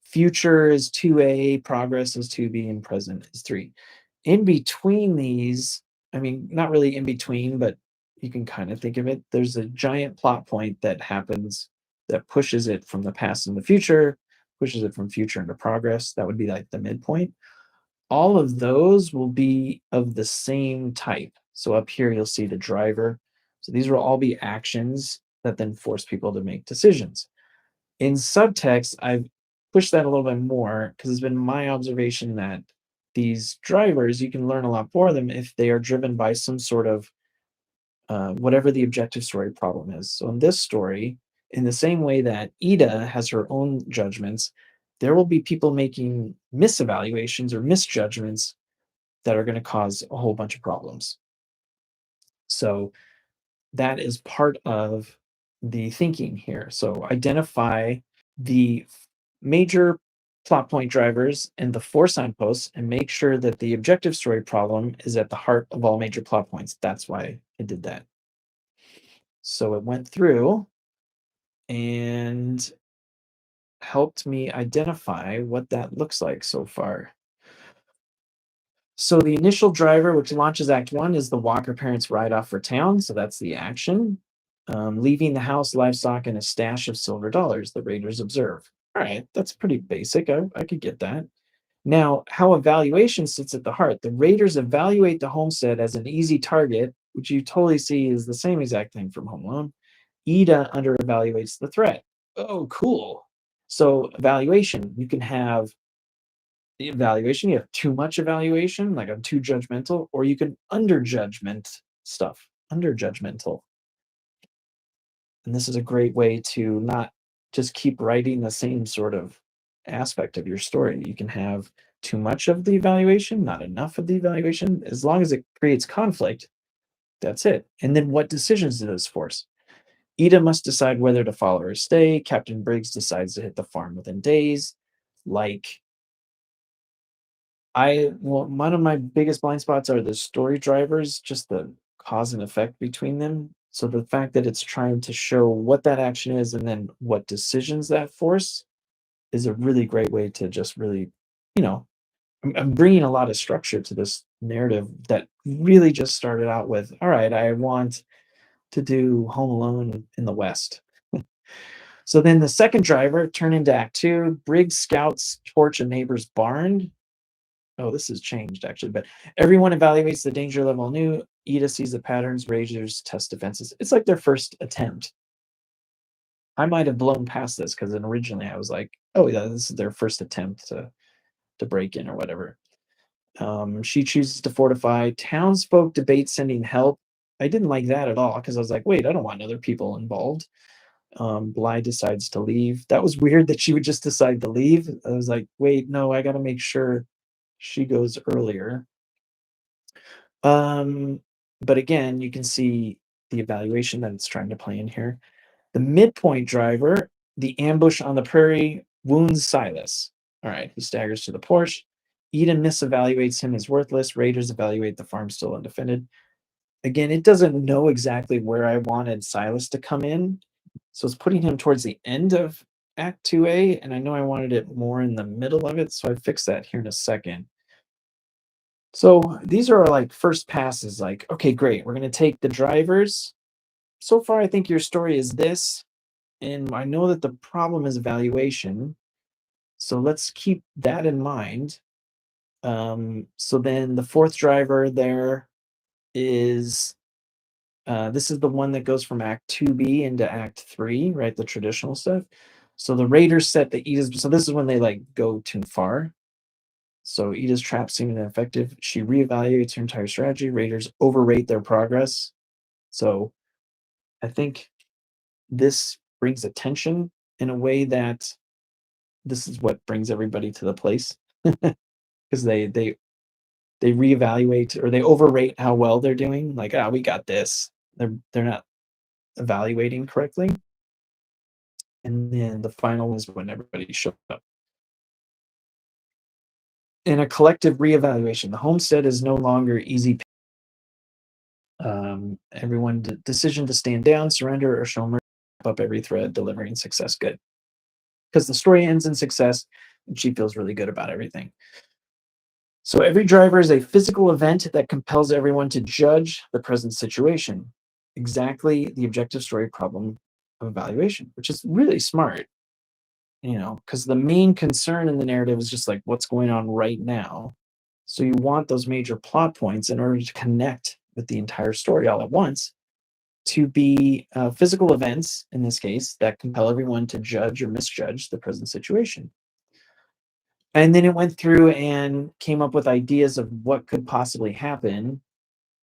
future is 2A, progress is 2B, and present is 3. In between these, I mean, not really in between, but you can kind of think of it. There's a giant plot point that happens that pushes it from the past and the future, pushes it from future into progress. That would be like the midpoint. All of those will be of the same type. So up here, you'll see the driver. So these will all be actions that then force people to make decisions. In subtext, I've pushed that a little bit more because it's been my observation that these drivers, you can learn a lot more of them if they are driven by some sort of whatever the objective story problem is. So in this story, in the same way that Ida has her own judgments, there will be people making misevaluations or misjudgments that are going to cause a whole bunch of problems. So that is part of the thinking here. So identify the major plot point drivers and the four signposts and make sure that the objective story problem is at the heart of all major plot points. That's why I did that. So it went through and helped me identify what that looks like so far. So the initial driver, which launches Act One, is the Walker parents ride off for town. So that's the action. Leaving the house, livestock, and a stash of silver dollars, the raiders observe. All right, that's pretty basic. I could get that. Now, how evaluation sits at the heart. The raiders evaluate the homestead as an easy target, which you totally see is the same exact thing from Home Alone. Ida under evaluates the threat. Oh, cool. So, evaluation, you can have the evaluation, you have too much evaluation, like I'm too judgmental, or you can underjudgment stuff, underjudgmental. And this is a great way to not just keep writing the same sort of aspect of your story. You can have too much of the evaluation, not enough of the evaluation. As long as it creates conflict, that's it. And then what decisions do those force? Ida must decide whether to follow or stay. Captain Briggs decides to hit the farm within days. Like one of my biggest blind spots are the story drivers, just the cause and effect between them. So the fact that it's trying to show what that action is and then what decisions that force is a really great way to just really, you know, I'm bringing a lot of structure to this narrative that really just started out with, all right, I want to do Home Alone in the West. So then the second driver turn into Act Two. Briggs scouts torch a neighbor's barn. Oh, this has changed actually, but everyone evaluates the danger level anew. Ida sees the patterns, ragers test defenses. It's like their first attempt. I might have blown past this because then originally I was like, oh yeah, this is their first attempt to break in or whatever. She chooses to fortify. Townsfolk debate sending help. I didn't like that at all because I was like, wait, I don't want other people involved. Bly decides to leave. That was weird that she would just decide to leave. I was like, wait, no, I got to make sure she goes earlier. Um, but again, you can see the evaluation that it's trying to play in here. The midpoint driver, the ambush on the prairie, wounds Silas. All right, he staggers to the Porsche. Eden misevaluates him as worthless. Raiders evaluate the farm still undefended. Again, it doesn't know exactly where I wanted Silas to come in. So it's putting him towards the end of Act 2A, and I know I wanted it more in the middle of it, so I fixed that here in a second. So these are like first passes, like, okay, great. We're going to take the drivers. So far, I think your story is this. And I know that the problem is evaluation. So let's keep that in mind. So then the fourth driver there is this is the one that goes from Act 2B into Act 3, right? The traditional stuff. So the Raiders set the Edith's. So this is when they like go too far. So Ida's trap seemed ineffective. She reevaluates her entire strategy. Raiders overrate their progress. So I think this brings attention in a way that this is what brings everybody to the place because they reevaluate or they overrate how well they're doing. Like, ah, we got this. They're not. evaluating correctly. And then the final is when everybody showed up. In a collective reevaluation, the homestead is no longer easy. Everyone decision to stand down, surrender, or show mercy, wrap up every thread, delivering success. Good, because the story ends in success, and she feels really good about everything. So every driver is a physical event that compels everyone to judge the present situation. Exactly the objective story problem of evaluation, which is really smart, because the main concern in the narrative is just like what's going on right now. So you want those major plot points in order to connect with the entire story all at once to be physical events, in this case, that compel everyone to judge or misjudge the present situation. And then it went through and came up with ideas of what could possibly happen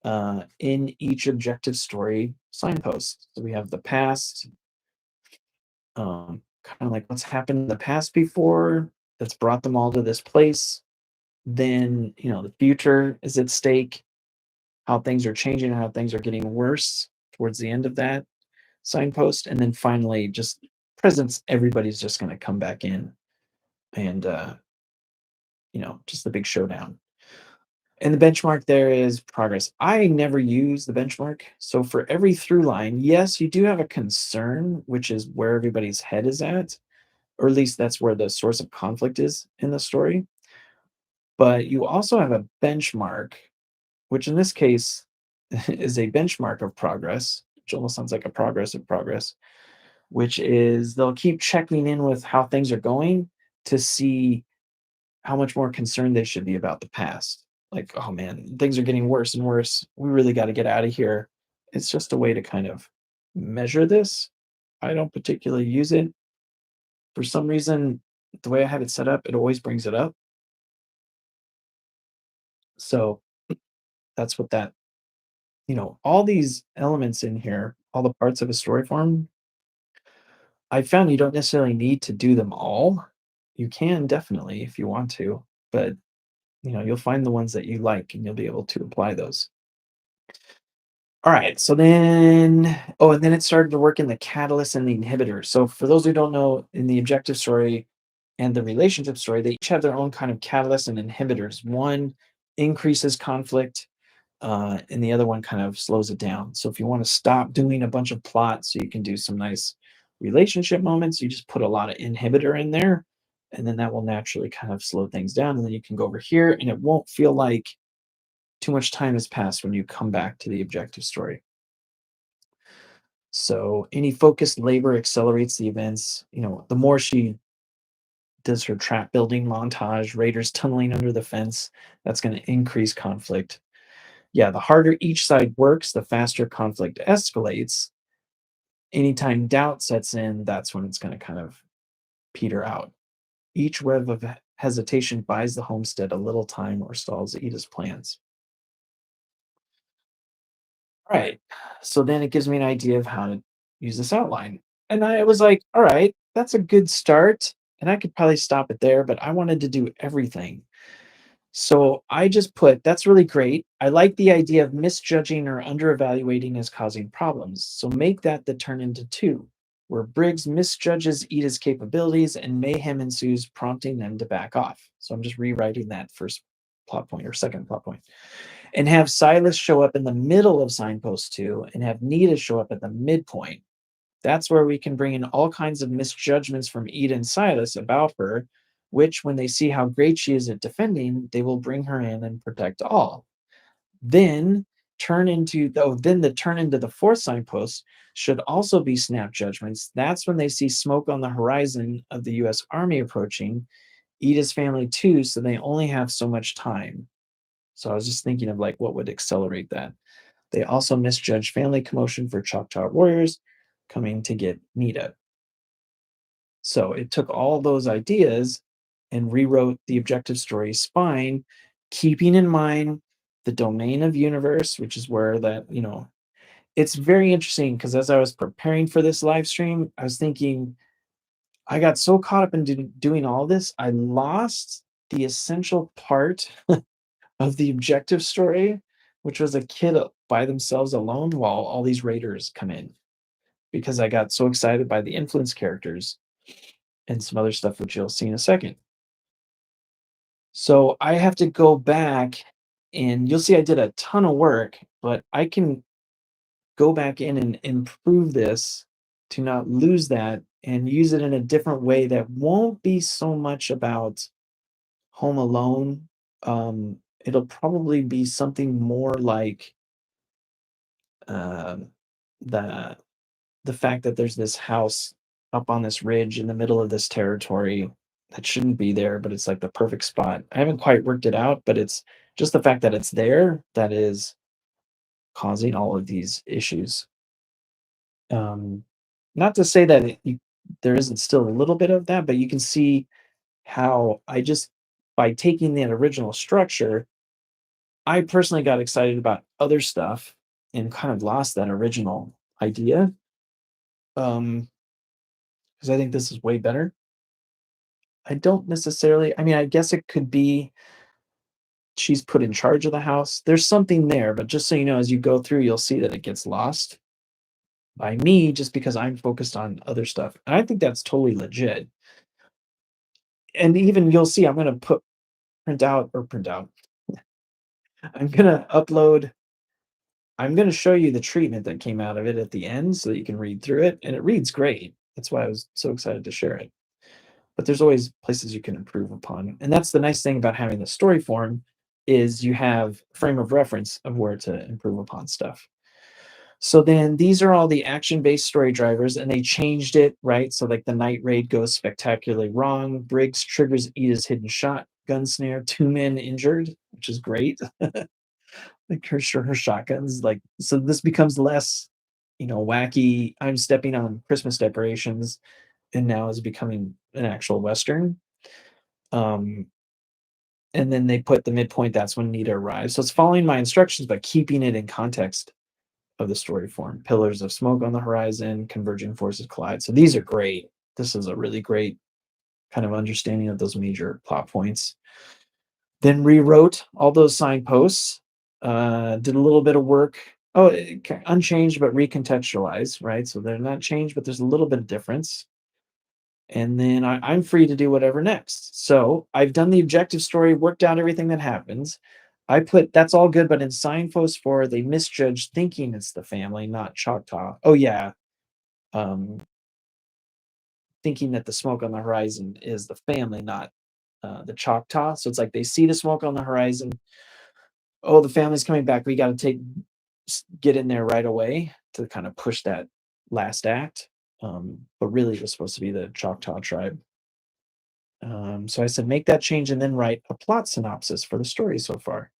in each objective story signpost. So we have the past, kind of like what's happened in the past before that's brought them all to this place. Then, the future is at stake, how things are changing and how things are getting worse towards the end of that signpost. And then finally, just presence, everybody's just going to come back in and, just the big showdown. And the benchmark there is progress. I never use the benchmark. So for every through line, yes, you do have a concern, which is where everybody's head is at, or at least that's where the source of conflict is in the story. But you also have a benchmark, which in this case is a benchmark of progress, which almost sounds like a progress of progress, which is they'll keep checking in with how things are going to see how much more concerned they should be about the past. Like, oh man, things are getting worse and worse. We really got to get out of here. It's just a way to kind of measure this. I don't particularly use it. For some reason, the way I have it set up, it always brings it up. So that's what that, all these elements in here, all the parts of a story form, I found you don't necessarily need to do them all. You can definitely if you want to, but you'll find the ones that you like and you'll be able to apply those. All right. So then, oh, and then it started to work in the catalyst and the inhibitor. So for those who don't know, in the objective story and the relationship story, they each have their own kind of catalyst and inhibitors. One increases conflict, and the other one kind of slows it down. So if you want to stop doing a bunch of plot so you can do some nice relationship moments, you just put a lot of inhibitor in there, and then that will naturally kind of slow things down. And then you can go over here, and it won't feel like too much time has passed when you come back to the objective story. So any focused labor accelerates the events. The more she does her trap building montage, raiders tunneling under the fence, that's going to increase conflict. Yeah, the harder each side works, the faster conflict escalates. Anytime doubt sets in, that's when it's going to kind of peter out. Each web of hesitation buys the homestead a little time or stalls Ida's plans. All right. So then it gives me an idea of how to use this outline. And I was like, all right, that's a good start. And I could probably stop it there, but I wanted to do everything. So I just put, that's really great. I like the idea of misjudging or under evaluating as causing problems. So make that the turn into two, where Briggs misjudges Ida's capabilities and mayhem ensues, prompting them to back off. So I'm just rewriting that first plot point or second plot point. And have Silas show up in the middle of signpost two and have Nita show up at the midpoint. That's where we can bring in all kinds of misjudgments from Eda and Silas about her, which, when they see how great she is at defending, they will bring her in and protect all. Then then the turn into the fourth signpost should also be snap judgments. That's when they see smoke on the horizon of the US Army approaching, Eda's family too, so they only have so much time. So I was just thinking of like what would accelerate that. They also misjudged family commotion for Choctaw warriors coming to get Nita. So it took all those ideas and rewrote the objective story spine, keeping in mind the domain of universe, which is where it's very interesting because as I was preparing for this live stream, I was thinking, I got so caught up in doing all this, I lost the essential part of the objective story, which was a kid by themselves alone while all these raiders come in. because I got so excited by the influence characters and some other stuff, which you'll see in a second. So I have to go back and you'll see I did a ton of work, but I can go back in and improve this to not lose that and use it in a different way that won't be so much about Home Alone. It'll probably be something more like um, the the fact that there's this house up on this ridge in the middle of this territory that shouldn't be there, but it's like the perfect spot. I haven't quite worked it out, but it's just the fact that it's there that is causing all of these issues. Um, Not to say that there isn't still a little bit of that, but you can see how I just by taking that original structure, I personally got excited about other stuff and kind of lost that original idea. Because I think this is way better. I don't necessarily, I mean, I guess it could be she's put in charge of the house. There's something there, but just so you know, as you go through, you'll see that it gets lost by me just because I'm focused on other stuff. And I think that's totally legit. And even you'll see, I'm going to print out. I'm going to upload, I'm going to show you the treatment that came out of it at the end so that you can read through it. And it reads great. That's why I was so excited to share it. But there's always places you can improve upon. And that's the nice thing about having the story form is you have frame of reference of where to improve upon stuff. So then these are all the action-based story drivers, and they changed it, right? So like the night raid goes spectacularly wrong. Briggs triggers Ida's hidden shot, gun snare, two men injured, which is great. Like her shotguns, like so this becomes less, wacky. I'm stepping on Christmas decorations, and now is becoming an actual Western. Um, and then they put the midpoint, that's when Nita arrives. So it's following my instructions, but keeping it in context of the story form. Pillars of smoke on the horizon, converging forces collide. So these are great. This is a really great kind of understanding of those major plot points. Then rewrote all those signposts, did a little bit of work. Oh, unchanged, but recontextualized, right? So they're not changed, but there's a little bit of difference. And then I'm free to do whatever next. So I've done the objective story, worked out everything that happens. I put that's all good, but in signpost 4, they misjudged thinking it's the family, not Choctaw. Oh yeah, um, thinking that the smoke on the horizon is the family, not the Choctaw. So it's like they see the smoke on the horizon. Oh, the family's coming back. We got to get in there right away to kind of push that last act. But really, it was supposed to be the Choctaw tribe. So I said, make that change and then write a plot synopsis for the story so far.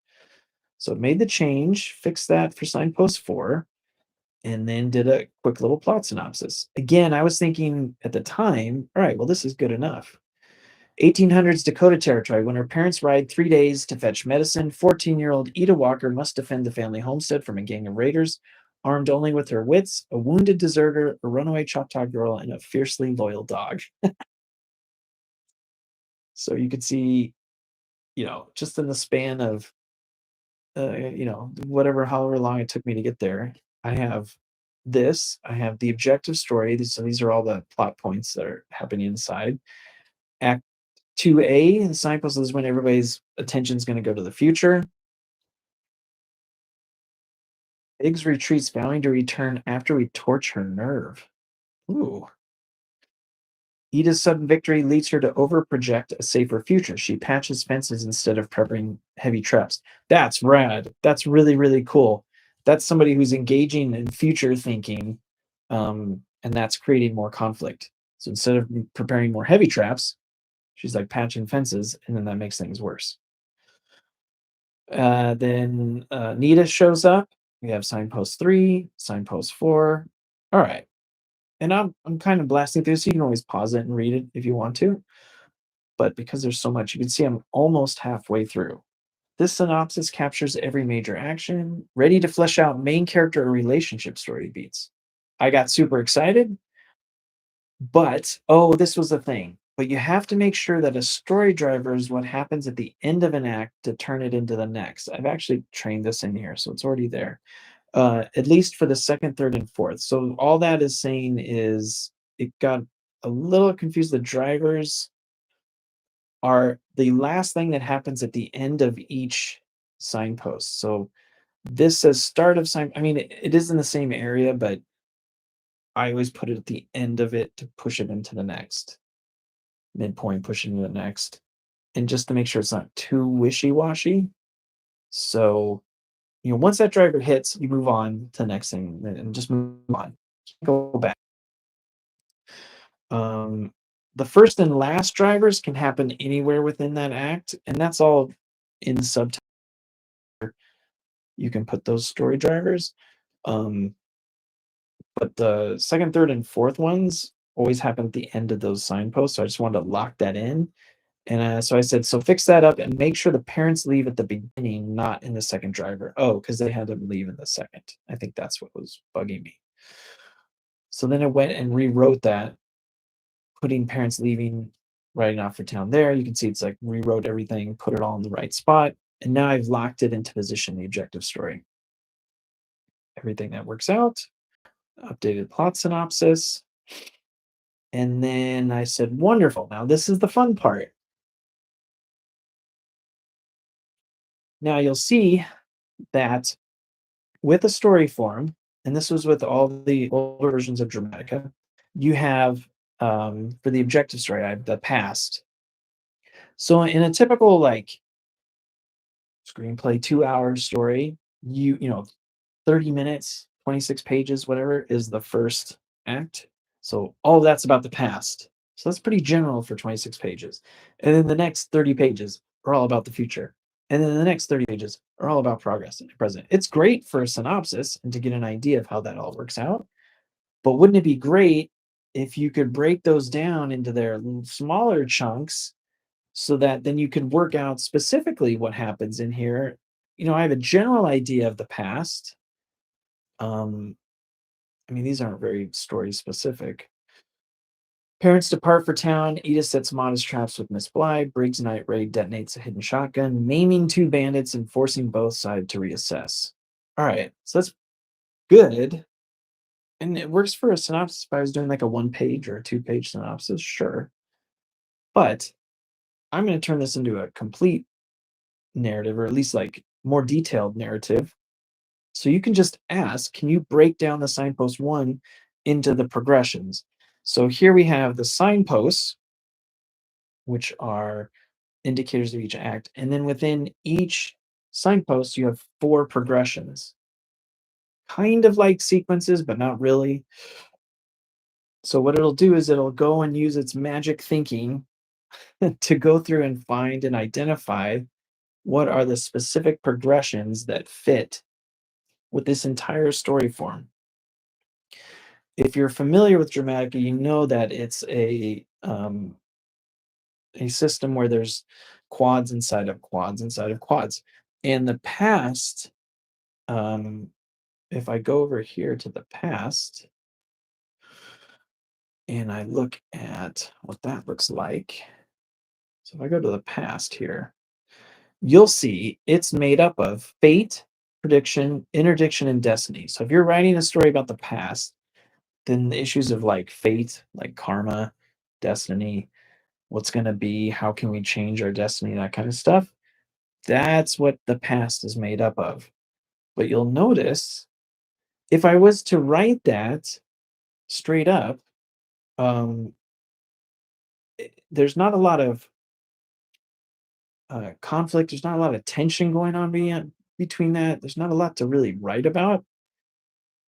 So it made the change, fixed that for signpost 4, and then did a quick little plot synopsis. Again, I was thinking at the time, all right, well, this is good enough. 1800s Dakota Territory. When her parents ride 3 days to fetch medicine, 14-year-old Ida Walker must defend the family homestead from a gang of raiders, armed only with her wits, a wounded deserter, a runaway Choctaw girl, and a fiercely loyal dog. So you could see, just in the span of whatever, however long it took me to get there, I have I have the objective story. These are all the plot points that are happening inside. Act 2A, the signpost is when everybody's attention is going to go to the future. Biggs retreats, vowing to return after we torch her nerve. Ooh. Ida's sudden victory leads her to overproject a safer future. She patches fences instead of prepping heavy traps. That's rad. That's really, really cool. That's somebody who's engaging in future thinking, and that's creating more conflict. So instead of preparing more heavy traps, she's like patching fences, and then that makes things worse. Then Nita shows up. We have signpost 3, signpost 4. All right. And I'm kind of blasting through, so you can always pause it and read it if you want to. But because there's so much, you can see I'm almost halfway through. This synopsis captures every major action, ready to flesh out main character or relationship story beats. I got super excited, but oh, this was the thing. But you have to make sure that a story driver is what happens at the end of an act to turn it into the next. I've actually trained this in here, so it's already there. at least for the second, third, and fourth. So all that is saying is it got a little confused. The drivers are the last thing that happens at the end of each signpost. So this says start of sign. I mean, it is in the same area, but I always put it at the end of it to push it into the next midpoint, push it into the next, and just to make sure it's not too wishy-washy. So, once that driver hits, you move on to the next thing and just move on. Go back. Um, the first and last drivers can happen anywhere within that act, and that's all in subtext. You can put those story drivers. Um, but the second, third, and fourth ones always happen at the end of those signposts. So I just wanted to lock that in. And so I said, so fix that up and make sure the parents leave at the beginning, not in the second driver. Oh, because they had to leave in the second. I think that's what was bugging me. So then I went and rewrote that, putting parents leaving, writing off for town there. You can see it's like rewrote everything, put it all in the right spot. And now I've locked it into position, the objective story. Everything that works out, updated plot synopsis. And then I said, wonderful. Now this is the fun part. Now you'll see that with a story form, and this was with all the older versions of Dramatica, you have for the objective story, I have the past. So in a typical like screenplay 2 hour story, you know 30 minutes, 26 pages, whatever is the first act. So all of that's about the past. So that's pretty general for 26 pages. And then the next 30 pages are all about the future. And then the next 30 pages are all about progress in the present. It's great for a synopsis and to get an idea of how that all works out. But wouldn't it be great if you could break those down into their smaller chunks so that then you can work out specifically what happens in here? I have a general idea of the past. um, I mean, these aren't very story specific. Parents depart for town. Edith sets modest traps with Miss Bly. Briggs night raid detonates a hidden shotgun, maiming two bandits and forcing both sides to reassess. All right, so that's good. And it works for a synopsis. If I was doing like a 1 page or a 2 page synopsis, sure. But I'm going to turn this into a complete narrative, or at least like more detailed narrative. So you can just ask, can you break down the signpost one into the progressions? So here we have the signposts, which are indicators of each act. And then within each signpost, you have four progressions, kind of like sequences, but not really. So what it'll do is it'll go and use its magic thinking to go through and find and identify what are the specific progressions that fit with this entire story form. If you're familiar with Dramatica, you know that it's a system where there's quads inside of quads inside of quads. And the past, um, if I go over here to the past and I look at what that looks like. So if I go to the past here, you'll see it's made up of fate, prediction, interdiction, and destiny. So if you're writing a story about the past, then the issues of like fate, like karma, destiny, what's going to be, how can we change our destiny, that kind of stuff. That's what the past is made up of. But you'll notice if I was to write that straight up, um, there's not a lot of conflict. There's not a lot of tension going on between that. There's not a lot to really write about.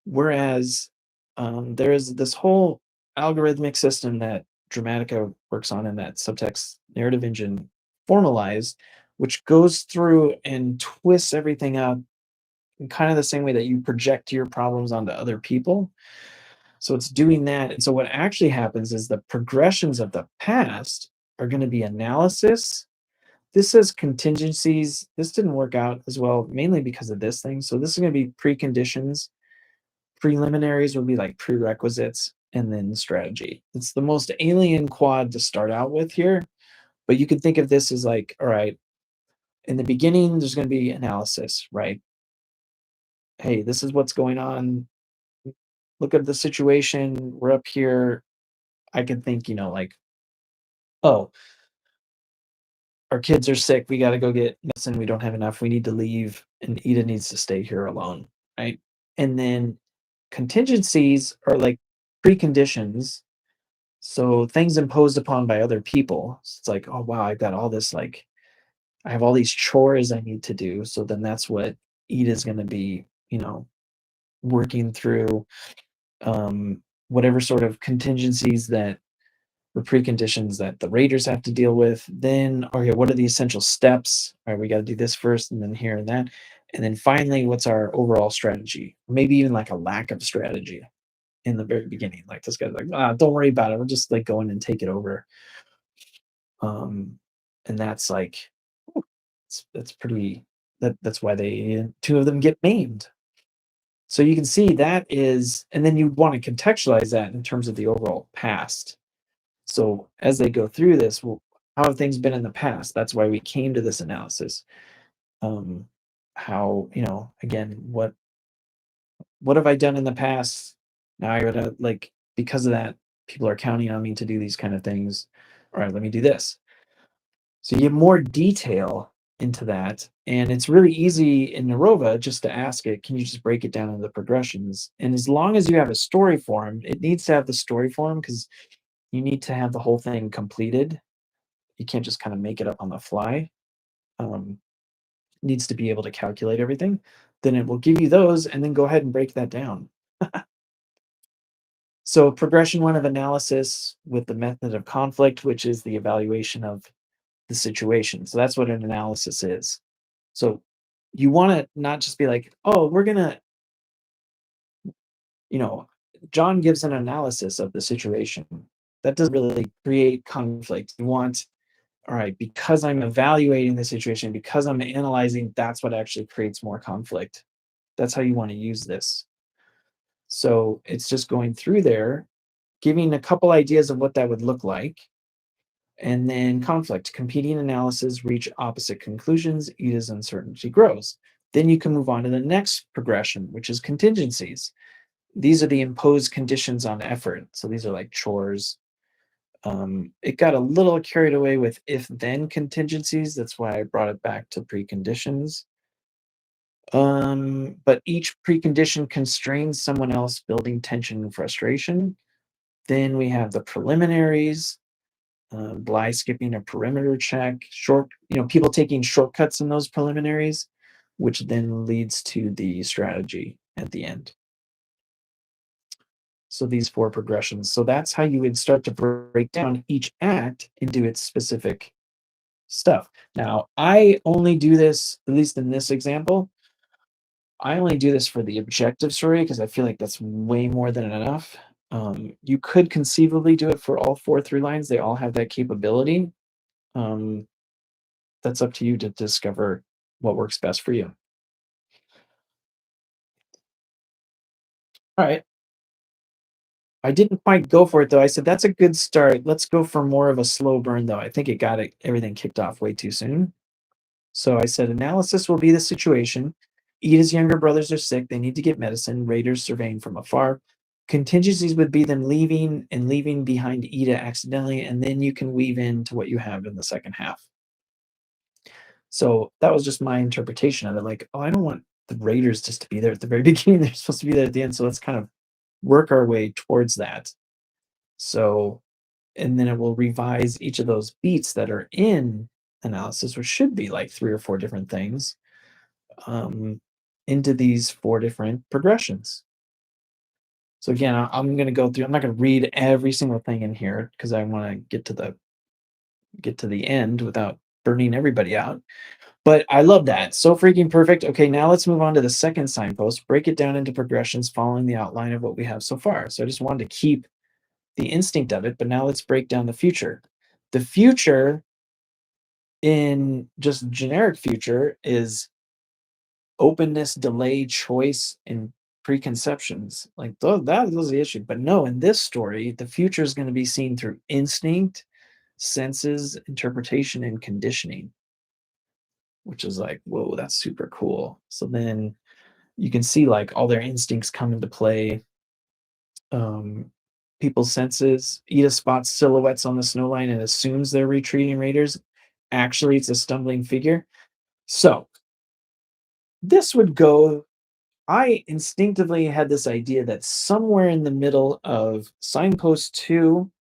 Whereas there is this whole algorithmic system that Dramatica works on and that subtext narrative engine formalized, which goes through and twists everything up in kind of the same way that you project your problems onto other people. So it's doing that. And so what actually happens is the progressions of the past are going to be analysis. This says contingencies. This didn't work out as well, mainly because of this thing. So this is going to be preconditions. Preliminaries will be like prerequisites, and then strategy. It's the most alien quad to start out with here. But you can think of this as like, all right, in the beginning, there's going to be analysis, right? hey, this is what's going on. Look at the situation. We're up here. I can think, like, oh, our kids are sick. We got to go get medicine. We don't have enough. We need to leave. And Ida needs to stay here alone. Right. And then contingencies are like preconditions. So things imposed upon by other people. So it's like, oh, wow, I've got all this, like, I have all these chores I need to do. So then that's what Ida's going to be, working through whatever sort of contingencies that or preconditions that the raiders have to deal with. Then, okay, what are the essential steps? All right, we got to do this first, and then here and that. And then finally, what's our overall strategy? Maybe even like a lack of strategy in the very beginning. Like this guy's like, don't worry about it. We'll just like go in and take it over. And that's like, that's pretty, that's why two of them get maimed. So you can see that is, and then you want to contextualize that in terms of the overall past. So as they go through this, well, how have things been in the past? That's why we came to this analysis. Um, how, again, what have I done in the past? Now I gotta, like, because of that, people are counting on me to do these kind of things. All right, let me do this. So you get more detail into that. And it's really easy in Narova just to ask it, can you just break it down into the progressions? And as long as you have a story form, it needs to have the story form because you need to have the whole thing completed. You can't just kind of make it up on the fly. Um, needs to be able to calculate everything. Then it will give you those and then go ahead and break that down. So progression one of analysis with the method of conflict, which is the evaluation of the situation. So that's what an analysis is. So you want to not just be like, oh, we're going to, you know, John gives an analysis of the situation. That doesn't really create conflict. You want, all right, because I'm evaluating the situation, because I'm analyzing, that's what actually creates more conflict. That's how you want to use this. So it's just going through there, giving a couple ideas of what that would look like. And then conflict, competing analysis reach opposite conclusions, Ida's uncertainty grows. Then you can move on to the next progression, which is contingencies. These are the imposed conditions on effort. So these are like chores. It got a little carried away with if then contingencies. That's why I brought it back to preconditions. But each precondition constrains someone else, building tension and frustration. Then we have the preliminaries, Bly skipping a perimeter check, people taking shortcuts in those preliminaries, which then leads to the strategy at the end. So these four progressions. So that's how you would start to break down each act into its specific stuff. Now, I only do this, at least in this example, I only do this for the objective story because I feel like that's way more than enough. You could conceivably do it for all four through lines. They all have that capability. Um, that's up to you to discover what works best for you. All right. I didn't quite go for it though. I said that's a good start. Let's go for more of a slow burn though. I think it got everything kicked off way too soon. So I said analysis will be the situation. Ida's younger brothers are sick. They need to get medicine. Raiders surveying from afar. Contingencies would be them leaving and leaving behind Ida accidentally, and then you can weave into what you have in the second half. So that was just my interpretation of it. Like, oh, I don't want the Raiders just to be there at the very beginning. They're supposed to be there at the end. So let's kind of work our way towards that. So, and then it will revise each of those beats that are in analysis, which should be like three or four different things, um, into these four different progressions. So again, I'm going to go through. I'm not going to read every single thing in here because I want to get to the end without burning everybody out. But I love that. So freaking perfect. Okay, now let's move on to the second signpost. Break it down into progressions following the outline of what we have so far. So I just wanted to keep the instinct of it, but now let's break down the future. The future in just generic future is openness, delay, choice, and preconceptions. Like that was the issue. But no, in this story, the future is going to be seen through instinct, senses, interpretation, and conditioning, which is like, whoa, that's super cool. So then You can see like all their instincts come into play. Um, People's senses. Ida spots silhouettes on the snow line and assumes they're retreating raiders. Actually, it's a stumbling figure. So this would go. I instinctively had this idea that somewhere in the middle of signpost two,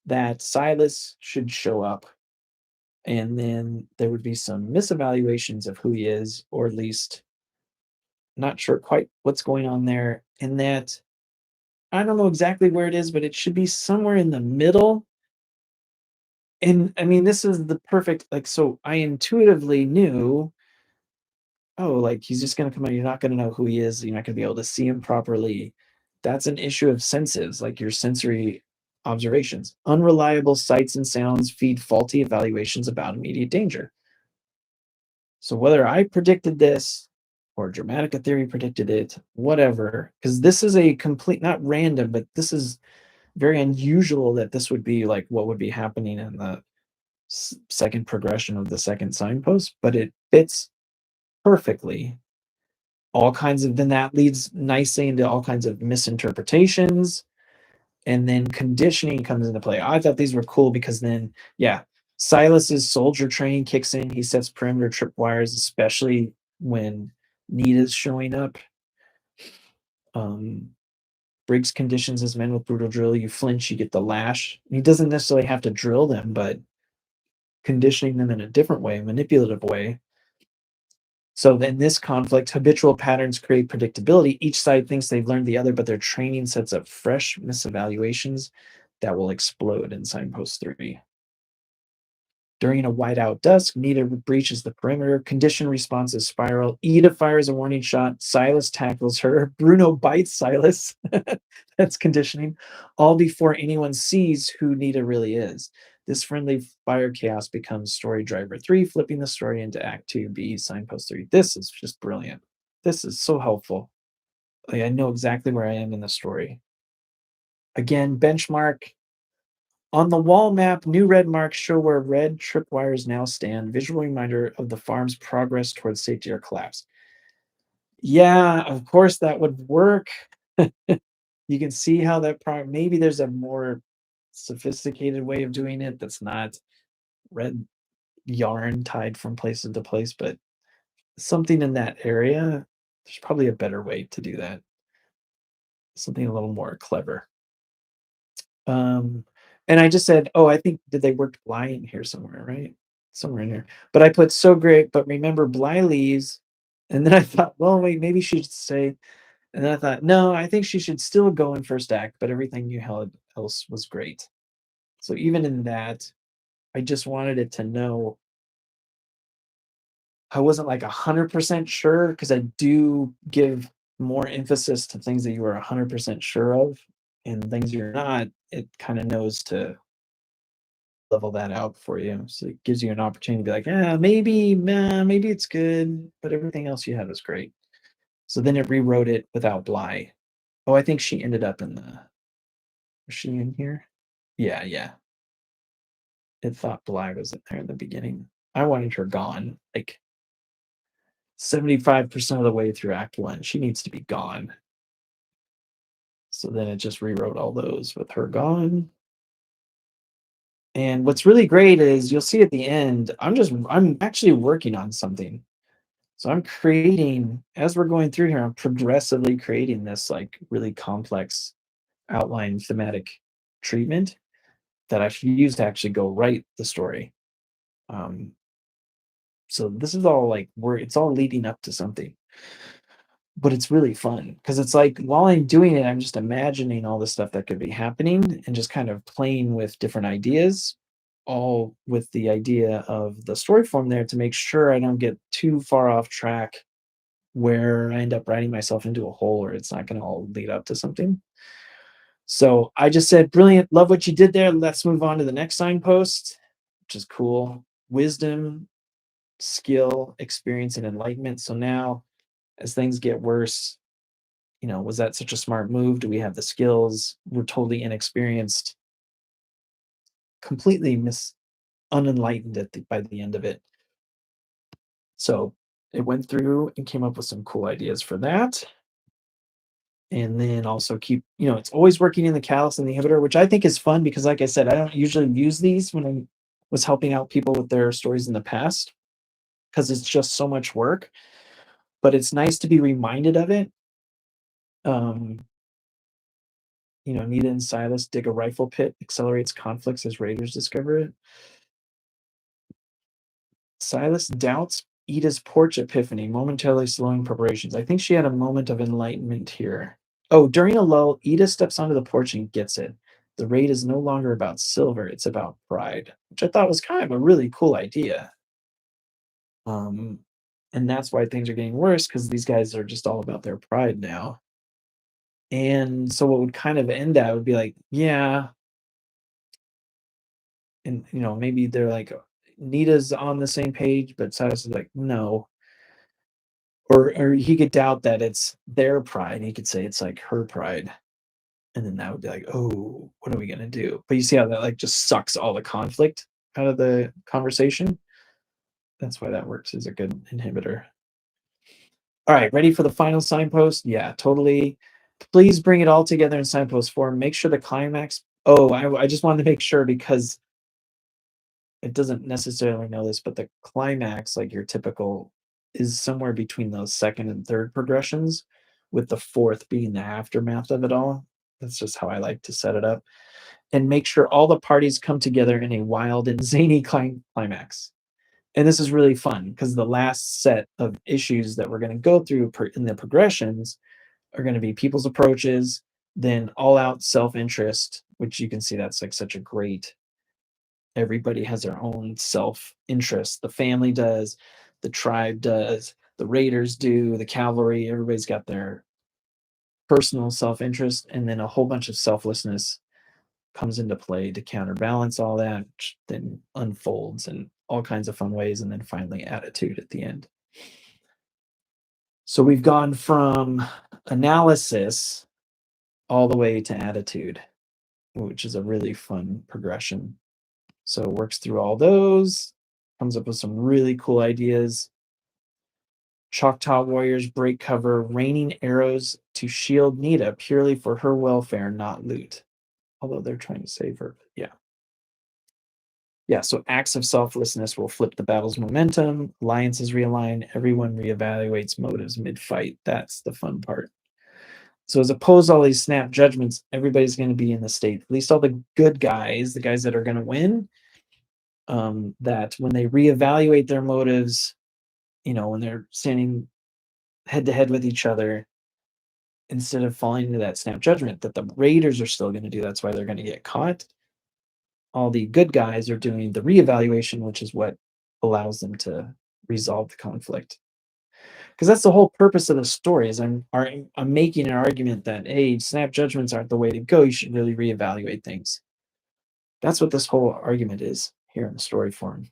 that Silas should show up, and then there would be some misevaluations of who he is, or at least not sure quite what's going on there. And that I don't know exactly where it is, but it should be somewhere in the middle. And I mean, this is the perfect, like, so I intuitively knew, oh, like he's just gonna come out, you're not gonna know who he is, you're not gonna be able to see him properly. That's an issue of senses, like your sensory observations. Unreliable sights and sounds feed faulty evaluations about immediate danger. So whether I predicted this or Dramatica Theory predicted it, whatever, because this is a complete, not random, but this is very unusual that this would be like what would be happening in the second progression of the second signpost, but it fits perfectly. All kinds of, then that leads nicely into all kinds of misinterpretations, and then conditioning comes into play. I thought these were cool because then, yeah, Silas's soldier training kicks in. He sets perimeter tripwires, especially when need is showing up. Um, Breaks conditions as men with brutal drill. You flinch, you get the lash. He doesn't necessarily have to drill them, but conditioning them in a different way, manipulative way. So in this conflict, habitual patterns create predictability. Each side thinks they've learned the other, but their training sets up fresh misevaluations that will explode in signpost three. During a whiteout dusk, Nita breaches the perimeter. Condition responses spiral. Ida fires a warning shot. Silas tackles her. Bruno bites Silas. That's conditioning. All before anyone sees who Nita really is. This friendly fire chaos becomes story driver three, flipping the story into Act 2B, signpost three. This is just brilliant. This is so helpful. Like, I know exactly where I am in the story. Again, benchmark. On the wall map, new red marks show where red tripwires now stand, visual reminder of the farm's progress towards safety or collapse. Yeah, of course that would work. You can see how that maybe there's a more sophisticated way of doing it that's not red yarn tied from place to place, but something in that area, there's probably a better way to do that. Something a little more clever. Um, and I just said, "Oh, I think did they work Bly in here somewhere, right? Somewhere in here." But I put so great, but remember Bly leaves, and then I thought, well, wait, maybe she should say, and then I thought, no, I think she should still go in first act, but everything you held else was great. So even in that, I just wanted it to know I wasn't like 100% sure because I do give more emphasis to things that you are 100% sure of, and things you're not, it kind of knows to level that out for you. So it gives you an opportunity to be like, yeah, maybe, nah, maybe it's good, but everything else you had was great. So then it rewrote it without Bly. Oh, I think she ended up in the. Was she in here? Yeah, yeah. It thought Bly was in there in the beginning. I wanted her gone, like 75% of the way through Act One. She needs to be gone. So then it just rewrote all those with her gone. And what's really great is you'll see at the end, I'm actually working on something. So I'm creating, as we're going through here, I'm progressively creating this like really complex outline thematic treatment that I should use to actually go write the story. Um, so this is all like it's all leading up to something, but it's really fun because it's like while I'm doing it, I'm just imagining all the stuff that could be happening and just kind of playing with different ideas, all with the idea of the story form there to make sure I don't get too far off track where I end up writing myself into a hole or it's not going to all lead up to something. So I just said, brilliant, love what you did there. Let's move on to the next signpost, which is cool. Wisdom, skill, experience, and enlightenment. So now, as things get worse, was that such a smart move? Do we have the skills? We're totally inexperienced, completely unenlightened by the end of it. So it went through and came up with some cool ideas for that. And then also keep, it's always working in the callus inhibitor, which I think is fun because, like I said, I don't usually use these when I was helping out people with their stories in the past because it's just so much work. But it's nice to be reminded of it. Um, Nita and Silas dig a rifle pit, accelerates conflicts as raiders discover it. Silas doubts Ida's porch epiphany, momentarily slowing preparations. I think she had a moment of enlightenment here. Oh, during a lull, Ida steps onto the porch and gets it. The raid is no longer about silver, it's about pride, which I thought was kind of a really cool idea. Um, and that's why things are getting worse because these guys are just all about their pride now. And so what would kind of end that would be like, yeah, and maybe they're like Nita's on the same page, but Silas is like, no. Or he could doubt that it's their pride. He could say it's like her pride. And then that would be like, oh, what are we gonna do? But you see how that like just sucks all the conflict out of the conversation? That's why that works as a good inhibitor. All right, ready for the final signpost? Yeah, totally. Please bring it all together in signpost form. Make sure the climax. Oh, I just wanted to make sure because it doesn't necessarily know this, but the climax, like your typical, is somewhere between those second and third progressions, with the fourth being the aftermath of it all. That's just how I like to set it up. And make sure all the parties come together in a wild and zany climax. And this is really fun because the last set of issues that we're going to go through in the progressions are going to be people's approaches, then all out self interest, which you can see that's like such a great, everybody has their own self interest. The family does, the tribe does, the raiders do, the cavalry, everybody's got their personal self interest, and then a whole bunch of selflessness comes into play to counterbalance all that, which then unfolds in all kinds of fun ways, and then finally attitude at the end. So we've gone from analysis all the way to attitude, which is a really fun progression. So it works through all those, comes up with some really cool ideas. Choctaw warriors break cover, raining arrows to shield Nita purely for her welfare, not loot. Although they're trying to save her. But yeah. Yeah, so acts of selflessness will flip the battle's momentum. Alliances realign. Everyone reevaluates motives mid-fight. That's the fun part. So as opposed to all these snap judgments, everybody's going to be in the state. At least all the good guys, the guys that are going to win, that when they reevaluate their motives, when they're standing head to head with each other, instead of falling into that snap judgment that the raiders are still going to do, that's why they're going to get caught. All the good guys are doing the reevaluation, which is what allows them to resolve the conflict. Because that's the whole purpose of the story. Is I'm making an argument that hey, snap judgments aren't the way to go. You should really reevaluate things. That's what this whole argument is here in the story form.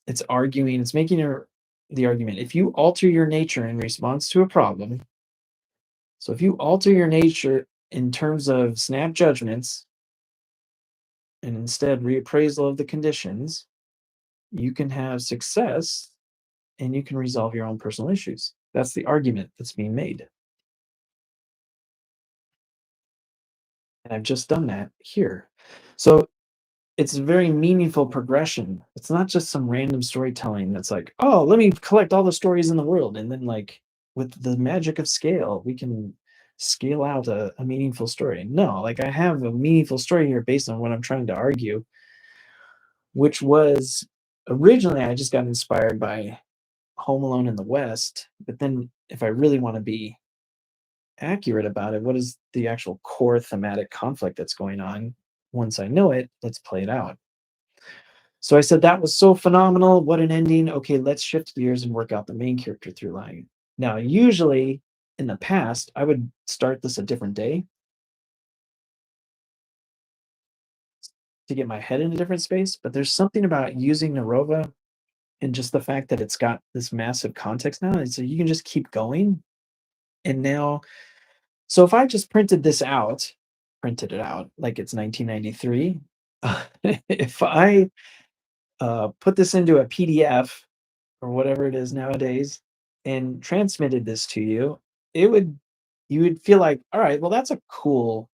It's arguing. It's making the argument. If you alter your nature in response to a problem, so if you alter your nature in terms of snap judgments and instead reappraisal of the conditions, you can have success and you can resolve your own personal issues. That's the argument that's being made. And I've just done that here. So it's a very meaningful progression. It's not just some random storytelling that's like, oh, let me collect all the stories in the world. And then, like, with the magic of scale, we can scale out a meaningful story. No, like, I have a meaningful story here based on what I'm trying to argue, which was originally I just got inspired by Home Alone in the West. But then, if I really want to be accurate about it, what is the actual core thematic conflict that's going on? Once I know it, let's play it out. So I said, that was so phenomenal. What an ending. Okay, let's shift gears and work out the main character through line. Now, usually in the past, I would start this a different day to get my head in a different space. But there's something about using Narova and just the fact that it's got this massive context now. And so you can just keep going. And now, so if I just printed it out like it's 1993, if I put this into a PDF or whatever it is nowadays and transmitted this to you, it would you would feel like, all right, well, that's a cool.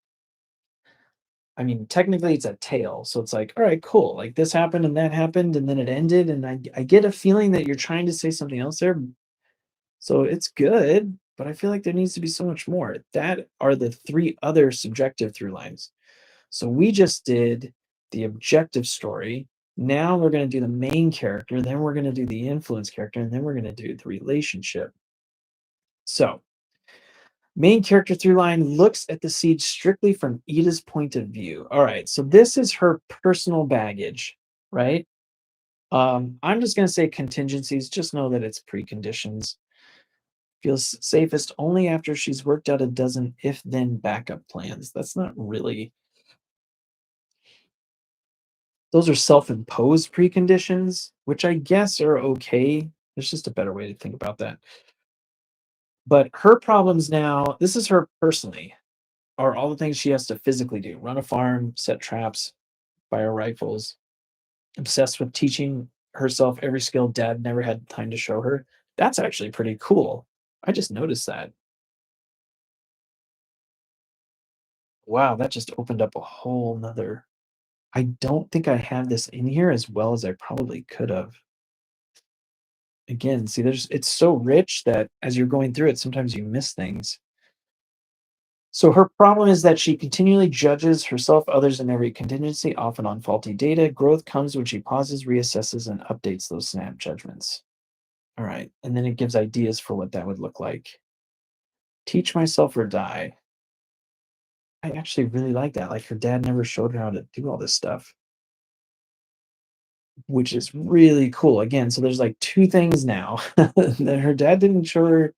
I mean, technically it's a tale. So it's like, all right, cool. Like this happened and that happened and then it ended. And I get a feeling that you're trying to say something else there. So it's good, but I feel like there needs to be so much more. That are the three other subjective through lines. So we just did the objective story. Now we're going to do the main character, then we're going to do the influence character, and then we're going to do the relationship. So, main character through line looks at the siege strictly from Ida's point of view. All right, so this is her personal baggage, right? I'm just going to say contingencies. Just know that it's preconditions. Feels safest only after she's worked out a dozen if then backup plans. That's not really, those are self-imposed preconditions, which I guess are okay. There's just a better way to think about that. But her problems now, this is her personally, are all the things she has to physically do: run a farm, set traps, fire rifles, obsessed with teaching herself every skill dad never had time to show her. That's actually pretty cool. I just noticed that. Wow, that just opened up a whole nother. I don't think I have this in here as well as I probably could have. Again, see, there's it's so rich that as you're going through it, sometimes you miss things. So her problem is that she continually judges herself, others, and every contingency, often on faulty data. Growth comes when she pauses, reassesses, and updates those snap judgments. All right. And then it gives ideas for what that would look like. Teach myself or die. I actually really like that. Like her dad never showed her how to do all this stuff, which is really cool. Again, so there's like two things now that her dad didn't show her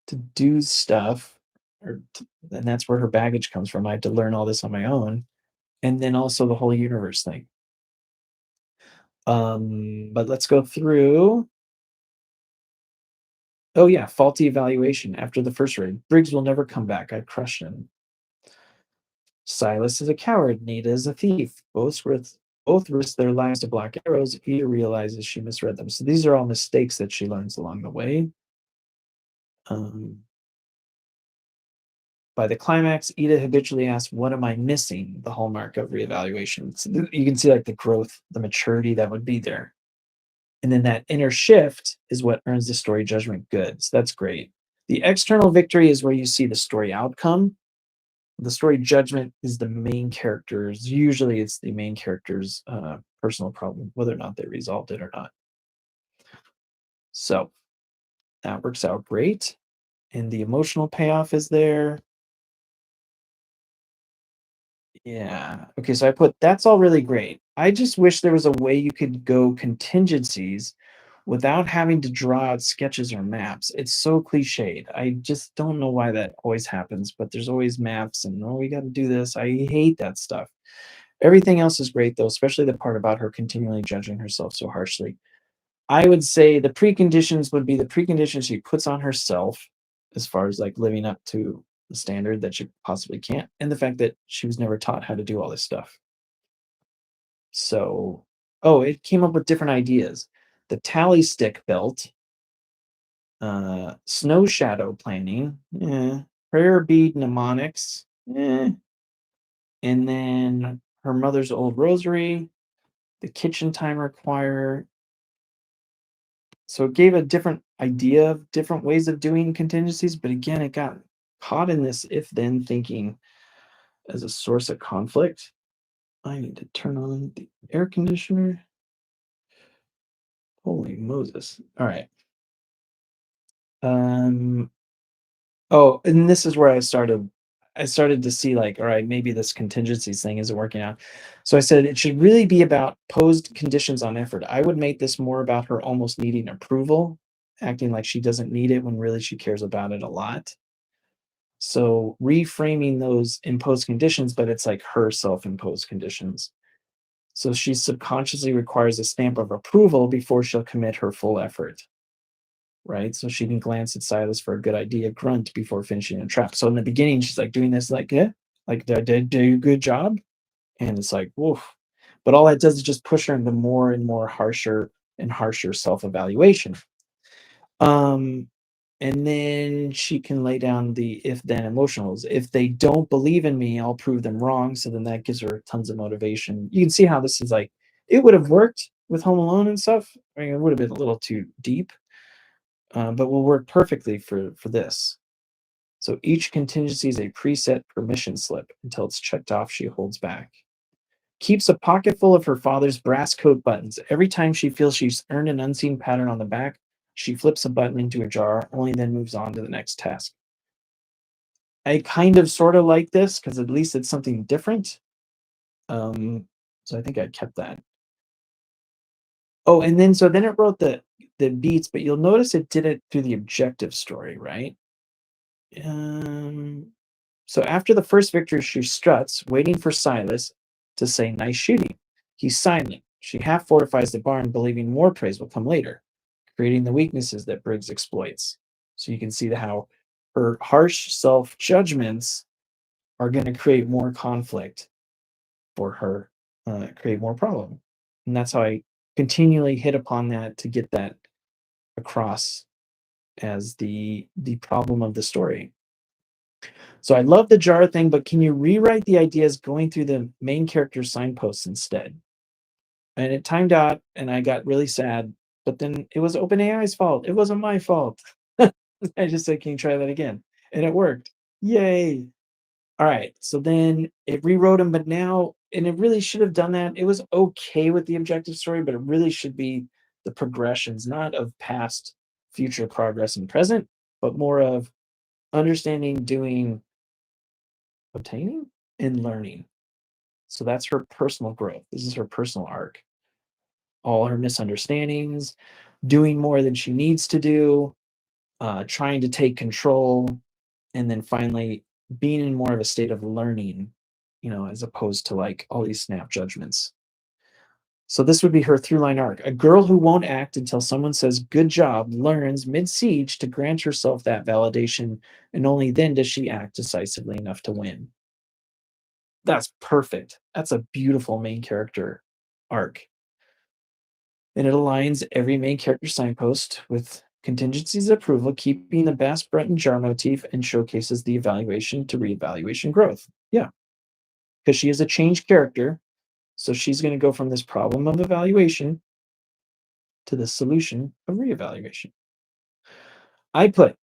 to do stuff, and that's where her baggage comes from. I had to learn all this on my own. And then also the whole universe thing. But let's go through. Oh yeah, faulty evaluation after the first raid. Briggs will never come back. I crushed him. Silas is a coward. Nita is a thief. Both risk their lives to block arrows. Ida realizes she misread them. So these are all mistakes that she learns along the way. Um, by the climax, Ida habitually asks, "What am I missing?" The hallmark of reevaluation. So you can see like the growth, the maturity that would be there. And then that inner shift is what earns the story judgment good. So that's great. The external victory is where you see the story outcome. The story judgment is the main character's, usually it's the main character's personal problem, whether or not they resolved it or not. So that works out great. And the emotional payoff is there. Yeah. Okay. So I put that's all really great. I just wish there was a way you could go contingencies without having to draw out sketches or maps. It's so cliched. I just don't know why that always happens, but there's always maps and oh, we got to do this. I hate that stuff. Everything else is great though, especially the part about her continually judging herself so harshly. I would say the preconditions would be the preconditions she puts on herself as far as like living up to the standard that she possibly can't, and the fact that she was never taught how to do all this stuff. So, oh, it came up with different ideas. The tally stick belt, snow shadow planning, prayer bead mnemonics, and then her mother's old rosary, the kitchen timer choir. So it gave a different idea of different ways of doing contingencies, but again, it got caught in this if then thinking as a source of conflict. I need to turn on the air conditioner. Holy Moses. All right. Um oh, and this is where I started to see like, all right, maybe this contingencies thing isn't working out. So I said it should really be about posed conditions on effort. I would make this more about her almost needing approval, acting like she doesn't need it when really she cares about it a lot. So reframing those imposed conditions, but it's like her self-imposed conditions. So she subconsciously requires a stamp of approval before she'll commit her full effort, right? So she can glance at Silas for a good idea, grunt before finishing a trap. So in the beginning, she's like doing this, like, yeah, like, did I do a good job? And it's like, woof. But all that does is just push her into more and more harsher. and harsher self-evaluation. Um, and then she can lay down the if then emotionals. If they don't believe in me, I'll prove them wrong. So then that gives her tons of motivation. You can see how this is like, it would have worked with Home Alone and stuff. I mean, it would have been a little too deep, but will work perfectly for this. So each contingency is a preset permission slip. Until it's checked off, she holds back. Keeps a pocket full of her father's brass coat buttons. Every time she feels she's earned an unseen pattern on the back, she flips a button into a jar, only then moves on to the next task. I kind of sort of like this because at least it's something different. Um, so I think I kept that. Oh, and then so then it wrote the beats, but you'll notice it did it through the objective story, right? Um, so after the first victory, she struts, waiting for Silas to say, "Nice shooting." He's silent. She half fortifies the barn, believing more praise will come later, creating the weaknesses that Briggs exploits. So you can see how her harsh self judgments are going to create more conflict for her, create more problem. And that's how I continually hit upon that to get that across as the problem of the story. So I love the jar thing, but can you rewrite the ideas going through the main character's signposts instead? And it timed out and I got really sad, but then it was OpenAI's fault. It wasn't my fault. I just said, "Can you try that again?" And it worked. Yay. All right. So then it rewrote them, but now, and it really should have done that. It was okay with the objective story, but it really should be the progressions, not of past, future progress and present, but more of understanding, doing, obtaining, and learning. So that's her personal growth. This is her personal arc. All her misunderstandings, doing more than she needs to do, trying to take control, and then finally being in more of a state of learning, as opposed to like all these snap judgments. So this would be her through line arc. A girl who won't act until someone says good job learns mid siege to grant herself that validation, and only then does she act decisively enough to win. That's perfect. That's a beautiful main character arc. And it aligns every main character signpost with contingencies of approval, keeping the Bass Breton jar motif, and showcases the evaluation to reevaluation growth. Yeah, because she is a changed character. So she's going to go from this problem of evaluation to the solution of reevaluation. I put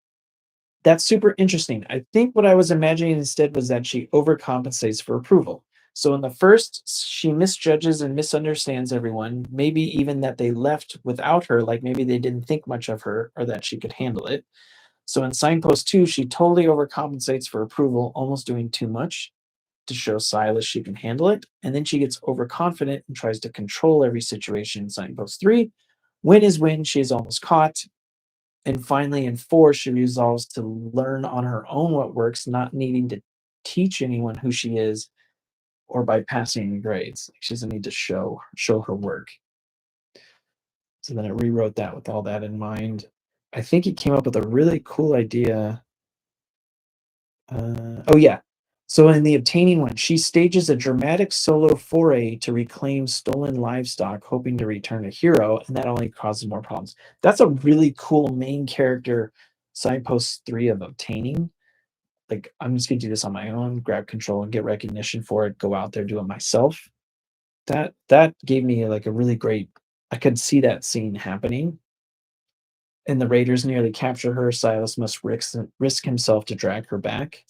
that's super interesting. I think what I was imagining instead was that she overcompensates for approval. So in the first, she misjudges and misunderstands everyone, maybe even that they left without her, like maybe they didn't think much of her or that she could handle it. So in signpost two, she totally overcompensates for approval, almost doing too much to show Silas she can handle it. And then she gets overconfident and tries to control every situation in signpost three. Win is win, she is almost caught. And finally, in four, she resolves to learn on her own what works, not needing to teach anyone who she is or by passing grades. She doesn't need to show her work. So then it rewrote that with all that in mind. I think it came up with a really cool idea. Oh yeah. So in the obtaining one, she stages a dramatic solo foray to reclaim stolen livestock, hoping to return a hero, and that only causes more problems. That's a really cool main character signpost three of obtaining. Like, I'm just gonna do this on my own, grab control and get recognition for it, go out there, do it myself. That gave me like a really great, I could see that scene happening. And the raiders nearly capture her. Silas must risk himself to drag her back.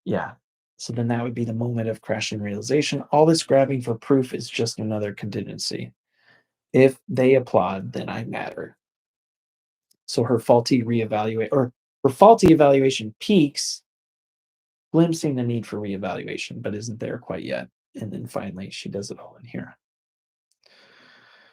Yeah. So then that would be the moment of crashing realization. All this grabbing for proof is just another contingency. If they applaud, then I matter. So her faulty evaluation peaks, glimpsing the need for reevaluation, but isn't there quite yet. And then finally, she does it all in here.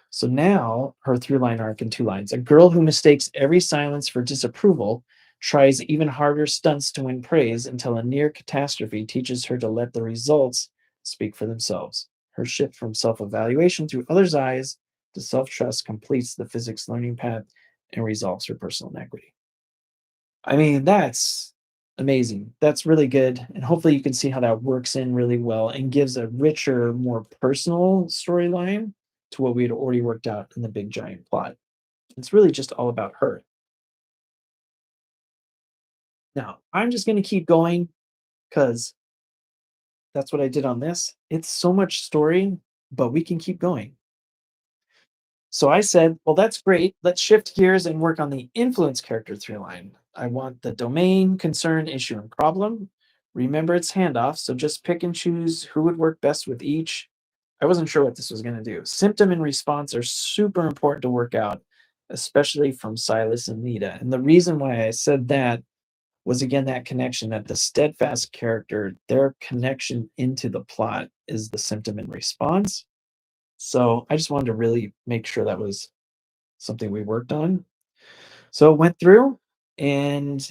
So now her through line arc in two lines. A girl who mistakes every silence for disapproval tries even harder stunts to win praise until a near catastrophe teaches her to let the results speak for themselves. Her shift from self evaluation through others' eyes to self trust completes the physics learning path and resolves her personal inequity. I mean, that's amazing. That's really good. And hopefully you can see how that works in really well and gives a richer, more personal storyline. to what we had already worked out in the big giant plot. It's really just all about her. Now, I'm just going to keep going because that's what I did on this. It's so much story, but we can keep going. So I said, well, that's great. Let's shift gears and work on the influence character through line. I want the domain, concern, issue, and problem. Remember, it's handoff, so just pick and choose who would work best with each. I wasn't sure what this was going to do. Symptom and response are super important to work out, especially from Silas and Nita. And the reason why I said that was again that connection that the steadfast character, their connection into the plot is the symptom and response. So I just wanted to really make sure that was something we worked on. So it went through, and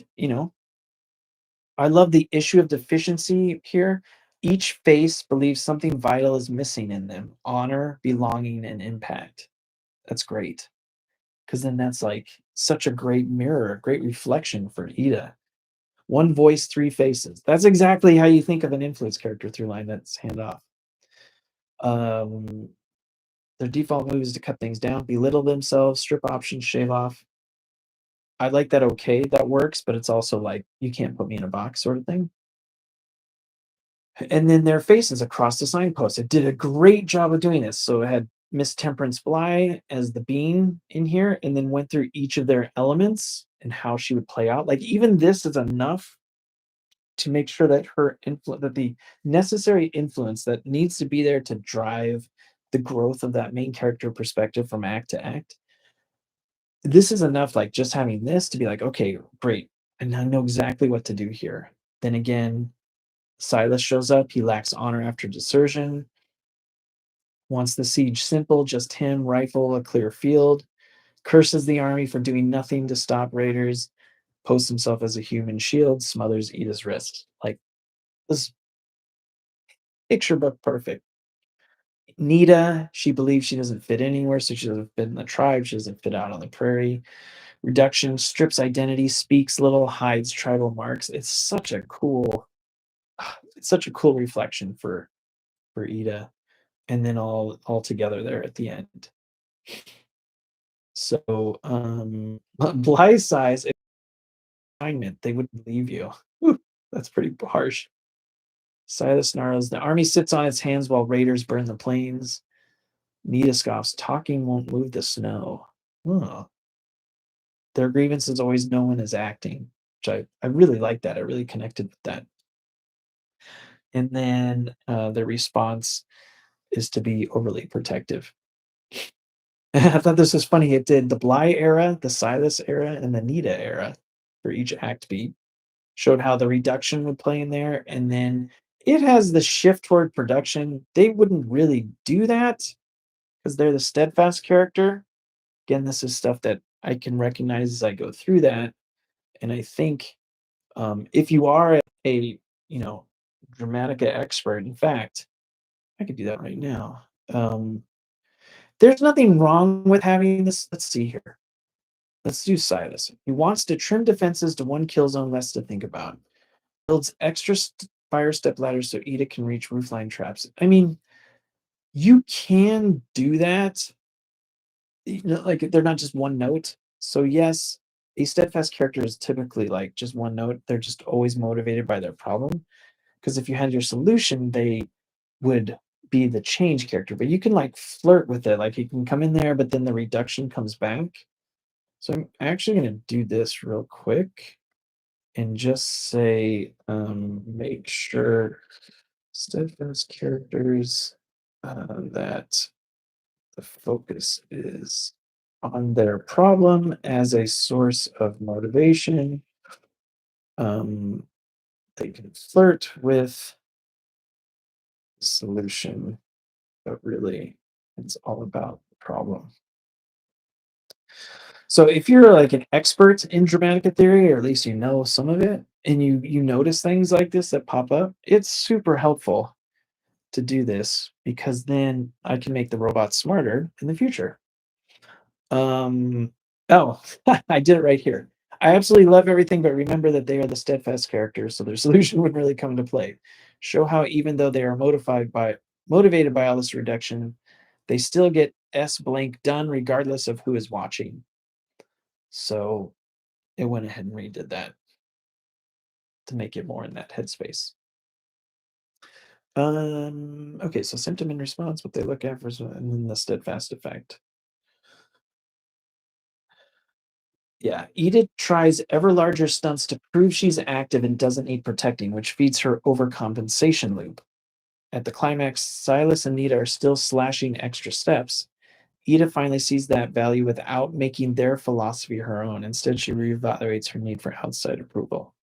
I love the issue of deficiency here. Each face believes something vital is missing in them: honor, belonging, and impact. That's great. Because then that's like such a great mirror, a great reflection for Ida. One voice, three faces. That's exactly how you think of an influence character through line that's handoff. Um, their default move is to cut things down, belittle themselves, strip options, shave off. I like that okay, that works, but it's also like, you can't put me in a box sort of thing. And then their faces across the signpost. It did a great job of doing this. So it had Miss Temperance Bly as the bean in here, and then went through each of their elements and how she would play out. Like even this is enough to make sure that her influence, that the necessary influence that needs to be there to drive the growth of that main character perspective from act to act. This is enough, like just having this to be like, okay, great. And I know exactly what to do here. Then again, Silas shows up. He lacks honor after desertion. Wants the siege simple, just him, rifle, a clear field. Curses the army for doing nothing to stop raiders. Posts himself as a human shield. Smothers Ida's wrist. Like this picture book perfect. Nita, she believes she doesn't fit anywhere, so she doesn't fit in the tribe. She doesn't fit out on the prairie. Reduction strips identity, speaks little, hides tribal marks. It's such a cool reflection for Ida, and then all together there at the end. So Bly's size assignment, they wouldn't leave you. Whew, that's pretty harsh. Silas snarls, the army sits on its hands while raiders burn the plains. Nita scoffs, talking won't move the snow. Huh. Their grievance is always no one is acting, which I really like that. I really connected with that. And then their response is to be overly protective. I thought this was funny. It did the Bly era, the Silas era, and the Nita era for each act beat. Showed how the reduction would play in there. And then it has the shift toward production. They wouldn't really do that because they're the steadfast character. Again, this is stuff that I can recognize as I go through that. And I think if you are a Dramatica expert, in fact, I could do that right now. There's nothing wrong with having this. Let's see here. Let's do Silas. He wants to trim defenses to one kill zone less to think about. Builds extra fire step ladders so Ida can reach roofline traps. I mean, you can do that. Like they're not just one note. So yes, a steadfast character is typically like just one note. They're just always motivated by their problem. Because if you had your solution, they would be the change character. But you can like flirt with it. Like you can come in there, but then the reduction comes back. So I'm actually going to do this real quick and just say, make sure steadfast characters that the focus is on their problem as a source of motivation. They can flirt with solution, but really it's all about the problem. So if you're like an expert in dramatic theory, or at least you know some of it, and you notice things like this that pop up, it's super helpful to do this because then I can make the robots smarter in the future. Oh, I did it right here. I absolutely love everything, but remember that they are the steadfast characters, so their solution wouldn't really come into play. Show how even though they are motivated by all this reduction, they still get S blank done regardless of who is watching. So it went ahead and redid that to make it more in that headspace. Okay, so symptom and response, what they look at for, and then the steadfast effect. Yeah, Edith tries ever larger stunts to prove she's active and doesn't need protecting, which feeds her overcompensation loop. At the climax, Silas and Nita are still slashing extra steps. Ida finally sees that value without making their philosophy her own. Instead, she reevaluates her need for outside approval.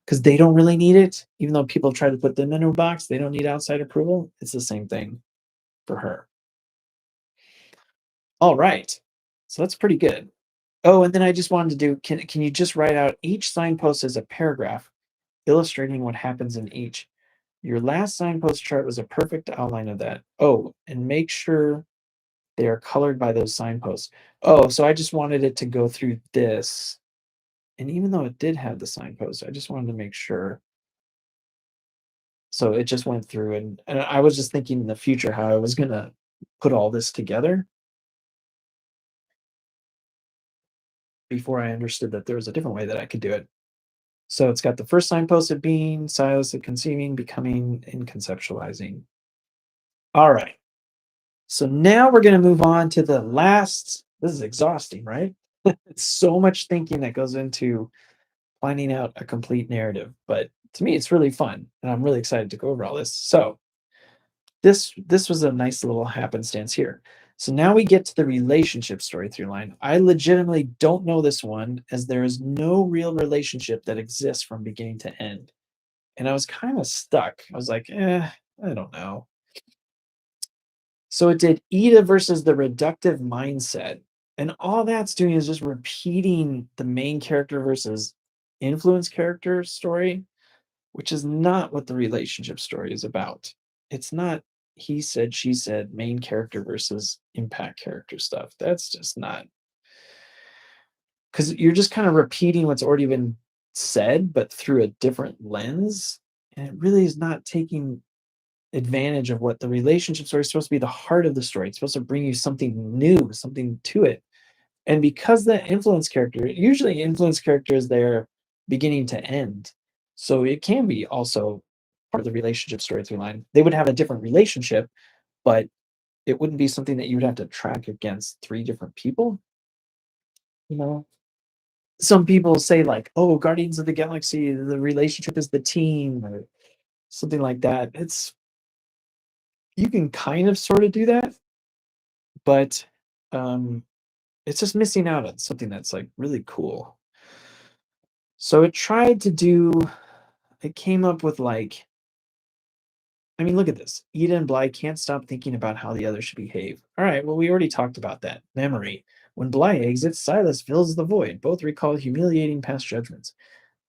Because they don't really need it, even though people try to put them in a box, they don't need outside approval. It's the same thing for her. All right. So that's pretty good. Oh, and then I just wanted to do can you just write out each signpost as a paragraph, illustrating what happens in each? Your last signpost chart was a perfect outline of that. Oh, and make sure they are colored by those signposts. Oh, so I just wanted it to go through this. And even though it did have the signpost, I just wanted to make sure. So it just went through and I was just thinking in the future how I was gonna put all this together before I understood that there was a different way that I could do it. So it's got the first signpost of being, Silas of conceiving, becoming, and conceptualizing. All right. So now we're going to move on to the last. This is exhausting, right? It's so much thinking that goes into planning out a complete narrative, but to me, it's really fun, and I'm really excited to go over all this. So this was a nice little happenstance here. So now we get to the relationship story through line. I legitimately don't know this one, as there is no real relationship that exists from beginning to end, and I was kind of stuck. I was like, I don't know. So it did Ida versus the reductive mindset. And all that's doing is just repeating the main character versus influence character story, which is not what the relationship story is about. It's not he said, she said, main character versus impact character stuff. That's just not, because you're just kind of repeating what's already been said, but through a different lens. And it really is not taking advantage of what the relationship story is supposed to be, the heart of the story. It's supposed to bring you something new, something to it. And because the influence character, usually influence character is there beginning to end. So it can be also part of the relationship story through line. They would have a different relationship, but it wouldn't be something that you would have to track against three different people. You know, some people say like, "Oh, Guardians of the Galaxy, the relationship is the team," or something like that. It's you can kind of sort of do that, but um, it's just missing out on something that's like really cool. So it tried to do, it came up with like, I mean, look at this. Ida and Bly can't stop thinking about how the other should behave. All right, well, we already talked about that. Memory. When Bly exits, Silas fills the void. Both recall humiliating past judgments.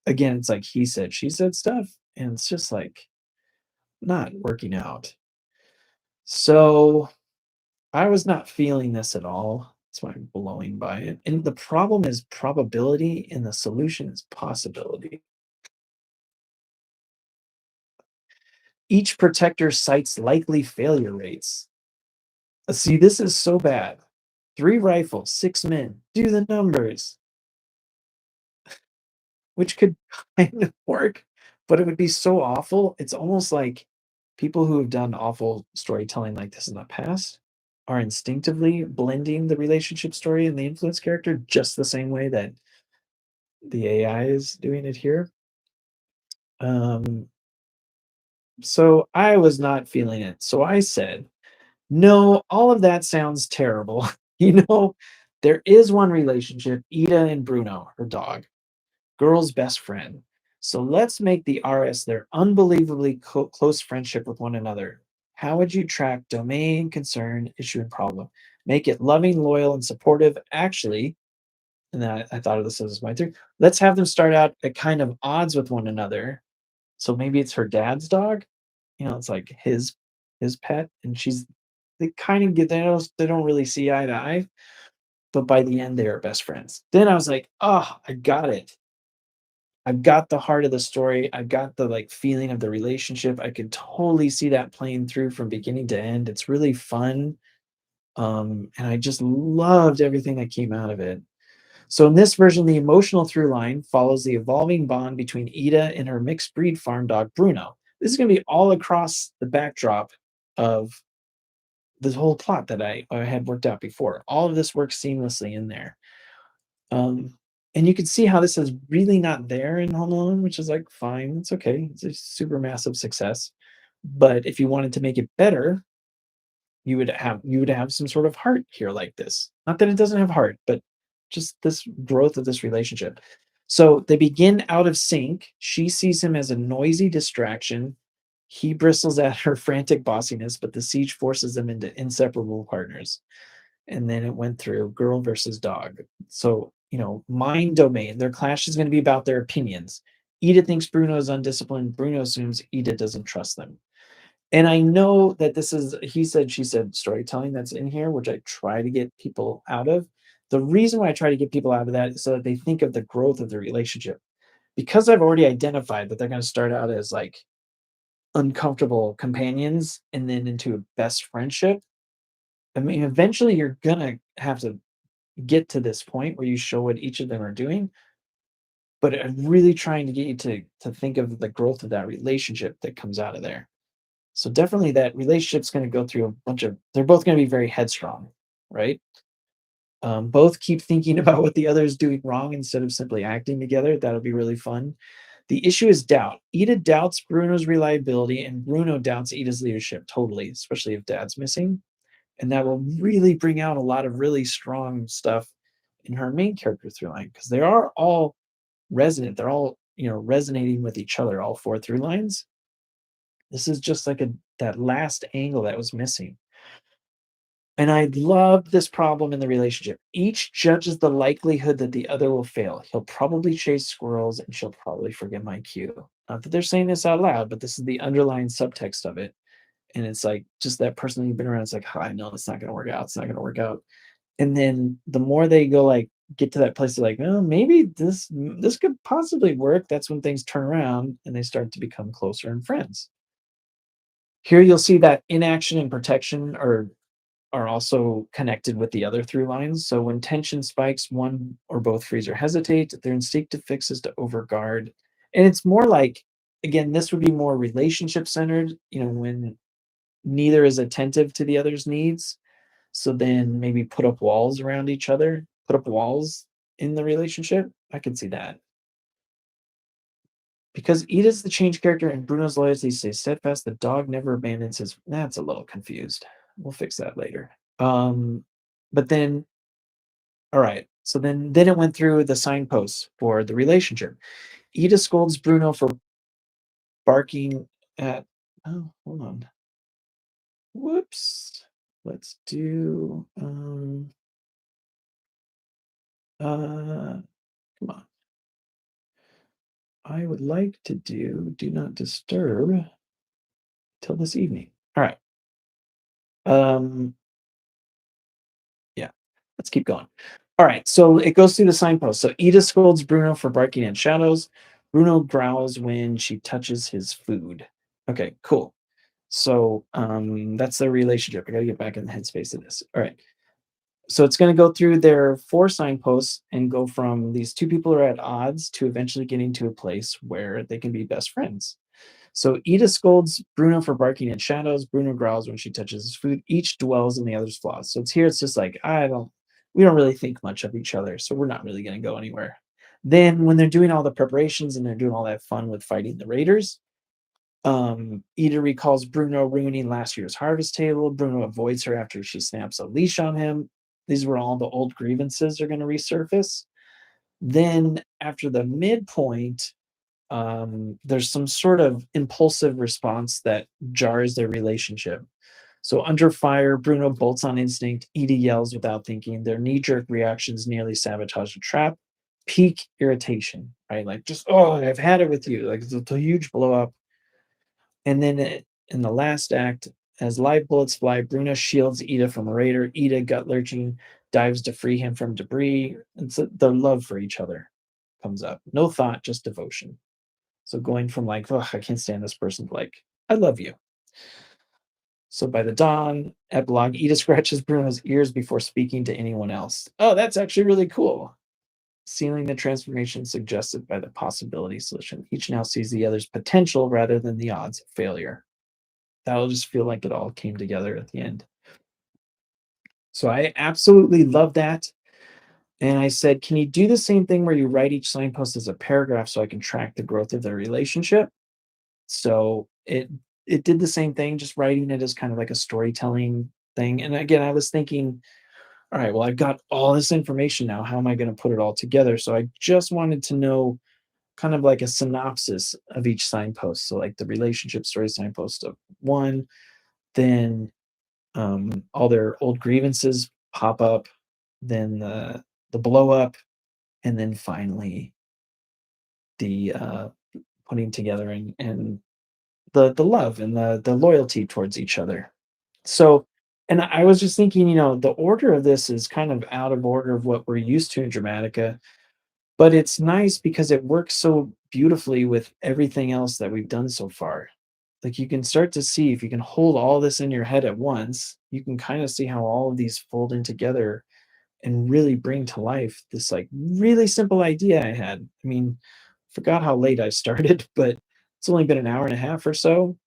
Again, it's like he said, she said stuff, and it's just like not working out. So I was not feeling this at all. That's why I'm blowing by it. And the problem is probability, and the solution is possibility. Each protector cites likely failure rates. See, this is so bad. 3 rifles, 6 men. Do the numbers, which could kind of work, but it would be so awful. It's almost like people who have done awful storytelling like this in the past are instinctively blending the relationship story and the influence character just the same way that the AI is doing it here. Um, so I was not feeling it. So I said, no, all of that sounds terrible. You know, there is one relationship, Ida and Bruno, her dog, girl's best friend. So let's make the RS their unbelievably close friendship with one another. How would you track domain, concern, issue, and problem? Make it loving, loyal, and supportive. Actually, and then I thought of this as my theory. Let's have them start out at kind of odds with one another. So maybe it's her dad's dog. You know, it's like his pet, and she's they kind of get they don't really see eye to eye, but by the end they are best friends. Then I was like, oh, I got it. I've got the heart of the story. I've got the like feeling of the relationship. I could totally see that playing through from beginning to end. It's really fun. And I just loved everything that came out of it. So in this version, the emotional through line follows the evolving bond between Ida and her mixed breed farm dog Bruno. This is going to be all across the backdrop of this whole plot that I had worked out before. All of this works seamlessly in there. Um, and you can see how this is really not there in Home Alone, which is like fine, it's okay. It's a super massive success. But if you wanted to make it better, you would have some sort of heart here like this. Not that it doesn't have heart, but just this growth of this relationship. So they begin out of sync. She sees him as a noisy distraction. He bristles at her frantic bossiness, but the siege forces them into inseparable partners. And then it went through girl versus dog. So, mind domain. Their clash is going to be about their opinions. Ida thinks Bruno is undisciplined. Bruno assumes Ida doesn't trust them. And I know that this is he said, she said storytelling that's in here, which I try to get people out of. The reason why I try to get people out of that is so that they think of the growth of the relationship. Because I've already identified that they're going to start out as like uncomfortable companions and then into a best friendship. I mean, eventually you're going to have to get to this point where you show what each of them are doing. But I'm really trying to get you to think of the growth of that relationship that comes out of there. So definitely that relationship's gonna go through a bunch of they're both gonna be very headstrong, right? Both keep thinking about what the other is doing wrong instead of simply acting together. That'll be really fun. The issue is doubt. Ida doubts Bruno's reliability, and Bruno doubts Ida's leadership totally, especially if dad's missing. And that will really bring out a lot of really strong stuff in her main character through line because they are all resonant. They're all, resonating with each other, all four through lines. This is just like that last angle that was missing. And I love this problem in the relationship. Each judges the likelihood that the other will fail. He'll probably chase squirrels and she'll probably forget my cue. Not that they're saying this out loud, but this is the underlying subtext of it. And it's like just that person you've been around, it's like, "Oh, I know it's not gonna work out. It's not gonna work out." And then the more they go like get to that place of like, well, maybe this could possibly work. That's when things turn around and they start to become closer and friends. Here you'll see that inaction and protection are also connected with the other through lines. So when tension spikes, one or both freeze or hesitate. Their instinctive fix is to overguard. And it's more like, again, this would be more relationship centered, when neither is attentive to the other's needs. So then maybe put up walls around each other, put up walls in the relationship. I could see that. Because Ida's the change character and Bruno's loyalty stays steadfast, the dog never abandons his. That's a little confused. We'll fix that later. But then, all right. So then it went through the signposts for the relationship. Ida scolds Bruno for barking at. Oh, hold on. Whoops. Let's do. Come on. I would like to do not disturb till this evening. All right. Um, Yeah. Let's keep going. All right. So it goes through the signpost. So Ida scolds Bruno for barking at shadows. Bruno growls when she touches his food. Okay, cool. So that's their relationship. I gotta get back in the headspace of this. All right. So it's gonna go through their four signposts and go from these two people are at odds to eventually getting to a place where they can be best friends. So Ida scolds Bruno for barking at shadows. Bruno growls when she touches his food. Each dwells on the other's flaws. So it's just like, we don't really think much of each other. So we're not really going to go anywhere. Then when they're doing all the preparations and they're doing all that fun with fighting the raiders, Ida recalls Bruno ruining last year's harvest table. Bruno avoids her after she snaps a leash on him. These were all the old grievances are going to resurface. Then after the midpoint, there's some sort of impulsive response that jars their relationship. So under fire, Bruno bolts on instinct. Edie yells without thinking. Their knee-jerk reactions nearly sabotage a trap. Peak irritation, right? Like just I've had it with you. Like it's a huge blow up. And then in the last act, as live bullets fly, Bruno shields Ida from a raider. Ida, gut lurching, dives to free him from debris. And so their love for each other comes up. No thought, just devotion. So going from like, oh, I can't stand this person, to like, I love you. So by the dawn, epilogue, Edith scratches Bruno's ears before speaking to anyone else. Oh, that's actually really cool. Sealing the transformation suggested by the possibility solution. Each now sees the other's potential rather than the odds of failure. That'll just feel like it all came together at the end. So I absolutely love that. And I said, can you do the same thing where you write each signpost as a paragraph so I can track the growth of the relationship? So it did the same thing, just writing it as kind of like a storytelling thing. And again, I was thinking, all right, well, I've got all this information now. How am I going to put it all together? So I just wanted to know kind of like a synopsis of each signpost. So like the relationship story signpost of one, then all their old grievances pop up, then the blow up, and then finally the putting together and the love and the loyalty towards each other. So, and I was just thinking, the order of this is kind of out of order of what we're used to in Dramatica, but it's nice because it works so beautifully with everything else that we've done so far. Like you can start to see if you can hold all this in your head at once, you can kind of see how all of these fold in together and really bring to life this like really simple idea I had. I mean, forgot how late I started, but it's only been an hour and a half or so,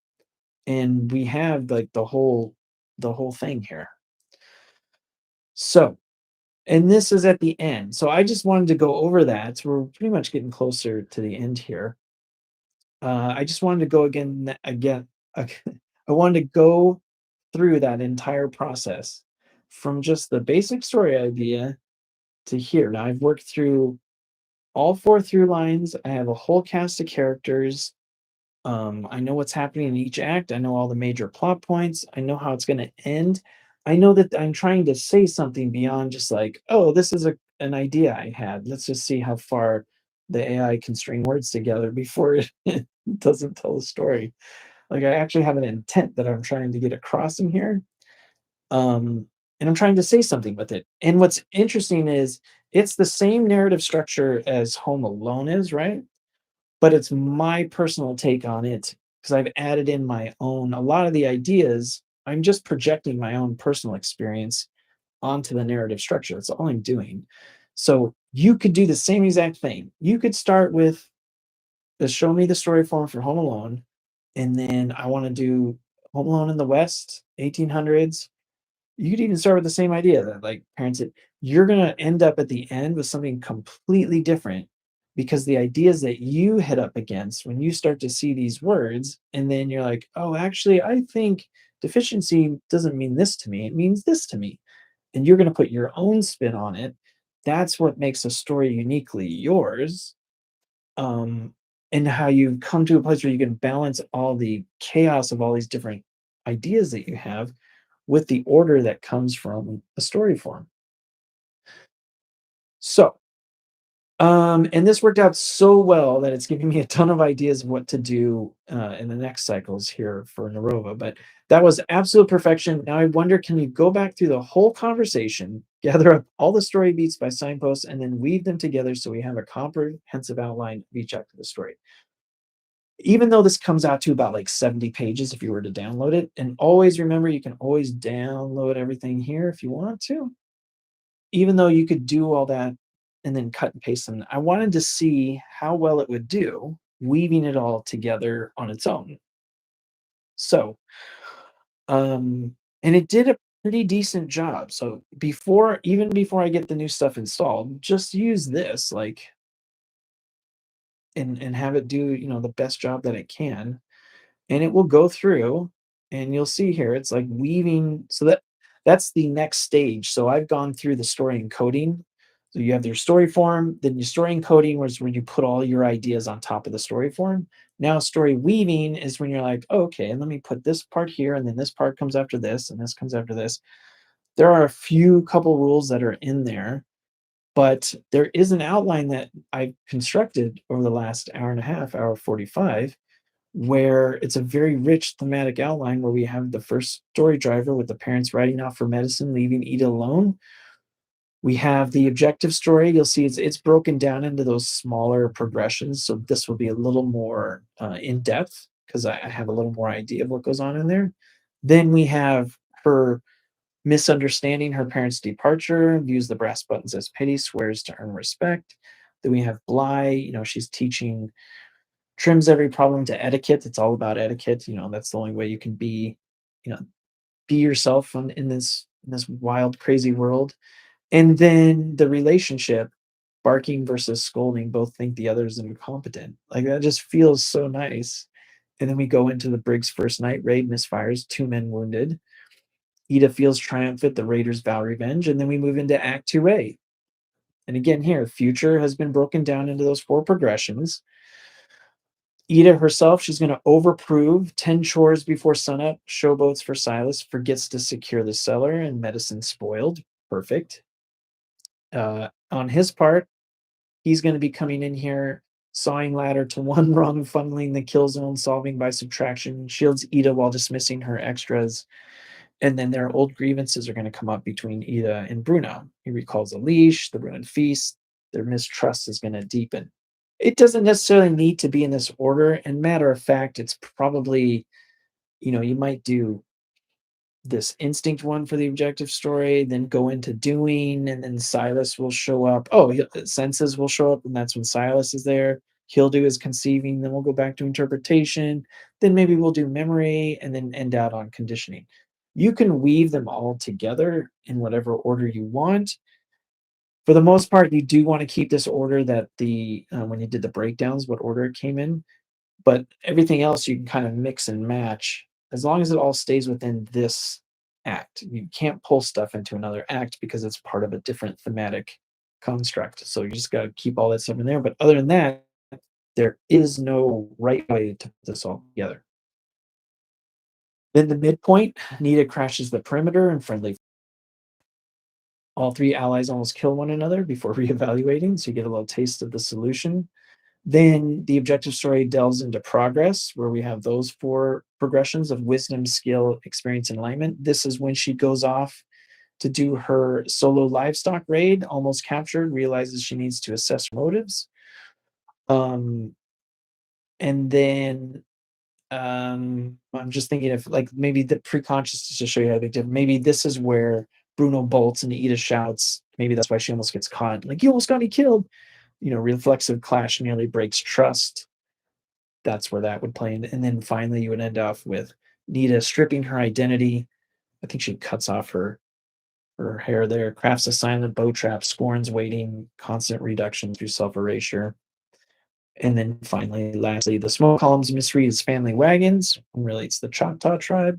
and we have like the whole thing here. So, and this is at the end. So I just wanted to go over that. So we're pretty much getting closer to the end here. I just wanted to go again. I wanted to go through that entire process from just the basic story idea to here. Now I've worked through all four through lines. I have a whole cast of characters. I know what's happening in each act. I know all the major plot points. I know how it's going to end. I know that I'm trying to say something beyond just like, oh, this is an idea I had. Let's just see how far the AI can string words together before it doesn't tell a story. Like I actually have an intent that I'm trying to get across in here. And I'm trying to say something with it. And what's interesting is it's the same narrative structure as Home Alone is, right? But it's my personal take on it because I've added in my own a lot of the ideas. I'm just projecting my own personal experience onto the narrative structure. That's all I'm doing. So you could do the same exact thing. You could start with the show me the story form for Home Alone, and then I want to do Home Alone in the West, 1800s. You could even start with the same idea that like parents you're going to end up at the end with something completely different because the ideas that you hit up against when you start to see these words and then you're like, oh, actually I think deficiency doesn't mean this to me, it means this to me, and you're going to put your own spin on it. That's what makes a story uniquely yours. um and how you come to a place where you can balance all the chaos of all these different ideas that you have with the order that comes from a story form. So, and this worked out so well that it's giving me a ton of ideas of what to do in the next cycles here for Narova. But that was absolute perfection. Now I wonder, can you go back through the whole conversation, gather up all the story beats by signposts, and then weave them together so we have a comprehensive outline of each act of the story? Even though this comes out to about like 70 pages if you were to download it, and always remember you can always download everything here if you want to, even though you could do all that and then cut and paste them. I wanted to see how well it would do weaving it all together on its own. So, and it did a pretty decent job. So even before I get the new stuff installed, just use this like and have it do, the best job that it can, and it will go through, and you'll see here it's like weaving. So that's the next stage. So I've gone through the story encoding. So you have your story form, then your story encoding was when you put all your ideas on top of the story form. Now story weaving is when you're like, oh, okay, and let me put this part here, and then this part comes after this, and this comes after this. There are a few couple rules that are in there, but there is an outline that I've constructed over the last hour and a half, hour 45, where it's a very rich thematic outline where we have the first story driver with the parents riding off for medicine, leaving Ida alone. We have the objective story. You'll see it's broken down into those smaller progressions. So this will be a little more in depth because I have a little more idea of what goes on in there. Then we have her misunderstanding her parents' departure, views the brass buttons as pity, swears to earn respect. Then we have Bly, she's teaching, trims every problem to etiquette. It's all about etiquette. That's the only way you can you know, be yourself in this wild, crazy world. And then the relationship, barking versus scolding, both think the other is incompetent. Like that just feels so nice. And then we go into the Briggs first night raid, misfires, two men wounded. Ida feels triumphant, the raiders vow revenge, and then we move into Act 2A. And again, here, future has been broken down into those four progressions. Ida herself, she's going to overprove 10 chores before sunup, showboats for Silas, forgets to secure the cellar, and medicine spoiled. Perfect. On his part, he's going to be coming in here, sawing ladder to one wrong, funneling the kill zone, solving by subtraction, shields Ida while dismissing her extras. And then their old grievances are going to come up between Ida and Bruno. He recalls a leash, the ruined feast, their mistrust is going to deepen. It doesn't necessarily need to be in this order. And matter of fact, it's probably, you might do this instinct one for the objective story, then go into doing, and then Silas will show up. Oh, senses will show up, and that's when Silas is there. He'll do his conceiving, then we'll go back to interpretation. Then maybe we'll do memory, and then end out on conditioning. You can weave them all together in whatever order you want. For the most part, you do want to keep this order that the when you did the breakdowns, what order it came in, but everything else you can kind of mix and match as long as it all stays within this act. You can't pull stuff into another act because it's part of a different thematic construct. So you just got to keep all that stuff in there. But other than that, there is no right way to put this all together. Then the midpoint, Nita crashes the perimeter and friendly. All three allies almost kill one another before reevaluating, so you get a little taste of the solution. Then the objective story delves into progress, where we have those four progressions of wisdom, skill, experience, and alignment. This is when she goes off to do her solo livestock raid, almost captured, realizes she needs to assess her motives. Um, and then I'm just thinking of like maybe the pre-conscious to show you how they did. Maybe this is where Bruno bolts and Ida shouts. Maybe that's why she almost gets caught. Like, you almost got me killed. Reflexive clash nearly breaks trust. That's where that would play in. And then finally, you would end off with Nita stripping her identity. I think she cuts off her hair there, crafts a silent bow trap, scorns waiting, constant reduction through self erasure. And then finally, lastly, the smoke columns misread as family wagons, relates the Choctaw tribe.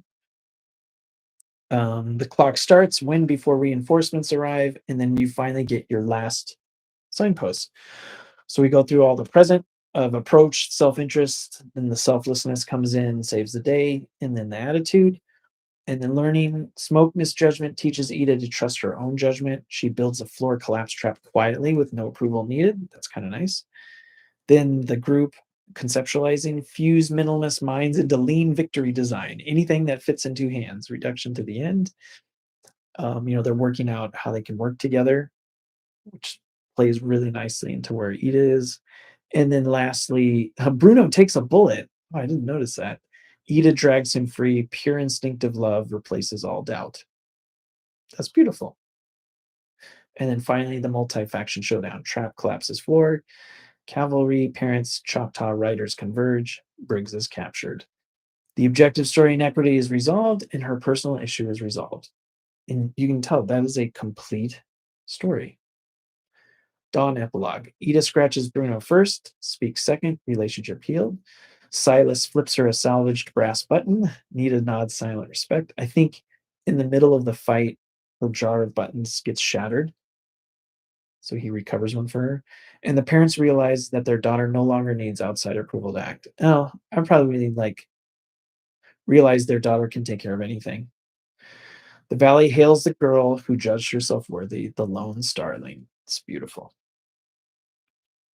The clock starts when before reinforcements arrive, and then you finally get your last signpost. So we go through all the present of approach, self interest, then the selflessness comes in, saves the day, and then the attitude. And then learning, smoke misjudgment teaches Ida to trust her own judgment. She builds a floor collapse trap quietly with no approval needed. That's kind of nice. Then the group conceptualizing, fuse minimalist minds into lean victory design. Anything that fits in two hands, reduction to the end. They're working out how they can work together, which plays really nicely into where Ida is. And then lastly, Bruno takes a bullet. Oh, I didn't notice that. Ida drags him free. Pure instinctive love replaces all doubt. That's beautiful. And then finally, the multi-faction showdown. Trap collapses floor. Cavalry, parents, Choctaw riders converge. Briggs is captured. The objective story inequity is resolved, and her personal issue is resolved. And you can tell that is a complete story. Dawn epilogue. Ida scratches Bruno first, speaks second, relationship healed. Silas flips her a salvaged brass button. Nita nods silent respect. I think in the middle of the fight, her jar of buttons gets shattered. So he recovers one for her. And the parents realize that their daughter no longer needs outside approval to act. Oh, I probably really realize their daughter can take care of anything. The valley hails the girl who judged herself worthy, the lone starling. It's beautiful.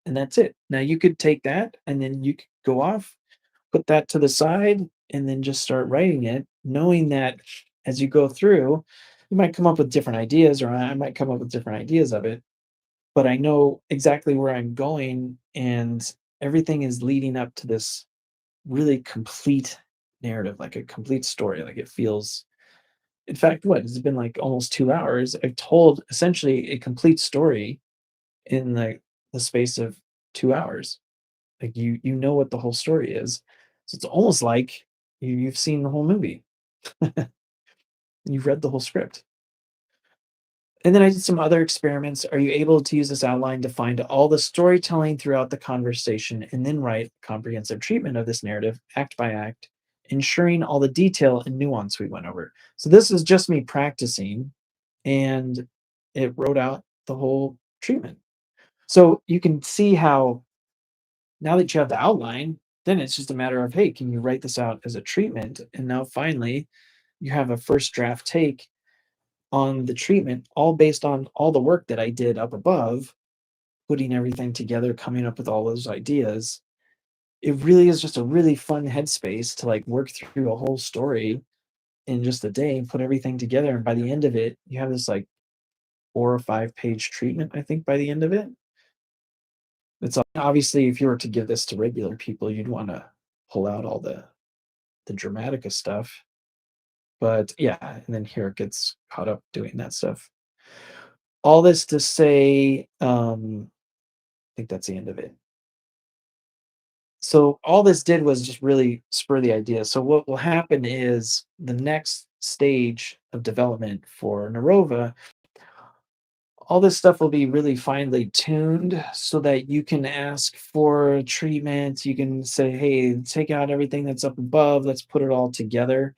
And that's it. Now you could take that and then you could go off, put that to the side, and then just start writing it, knowing that as you go through, you might come up with different ideas, or I might come up with different ideas of it, but I know exactly where I'm going, and everything is leading up to this really complete narrative, like a complete story. Like it feels, in fact, what has it been like almost 2 hours? I've told essentially a complete story in the space of 2 hours. Like you know what the whole story is. So it's almost like you've seen the whole movie. You've read the whole script. And then I did some other experiments. Are you able to use this outline to find all the storytelling throughout the conversation and then write comprehensive treatment of this narrative, act by act, ensuring all the detail and nuance we went over? So this is just me practicing, and it wrote out the whole treatment. So you can see how now that you have the outline, then it's just a matter of, hey, can you write this out as a treatment? And now finally, you have a first draft take on the treatment, all based on all the work that I did up above, putting everything together, coming up with all those ideas. It really is just a really fun headspace to like work through a whole story in just a day and put everything together. And by the end of it, you have this like 4 or 5 page treatment, I think, by the end of it. It's obviously, if you were to give this to regular people, you'd want to pull out all the dramatica stuff. But yeah, and then here it gets caught up doing that stuff. All this to say, I think that's the end of it. So all this did was just really spur the idea. So what will happen is the next stage of development for Narova, all this stuff will be really finely tuned so that you can ask for treatment. You can say, hey, take out everything that's up above. Let's put it all together.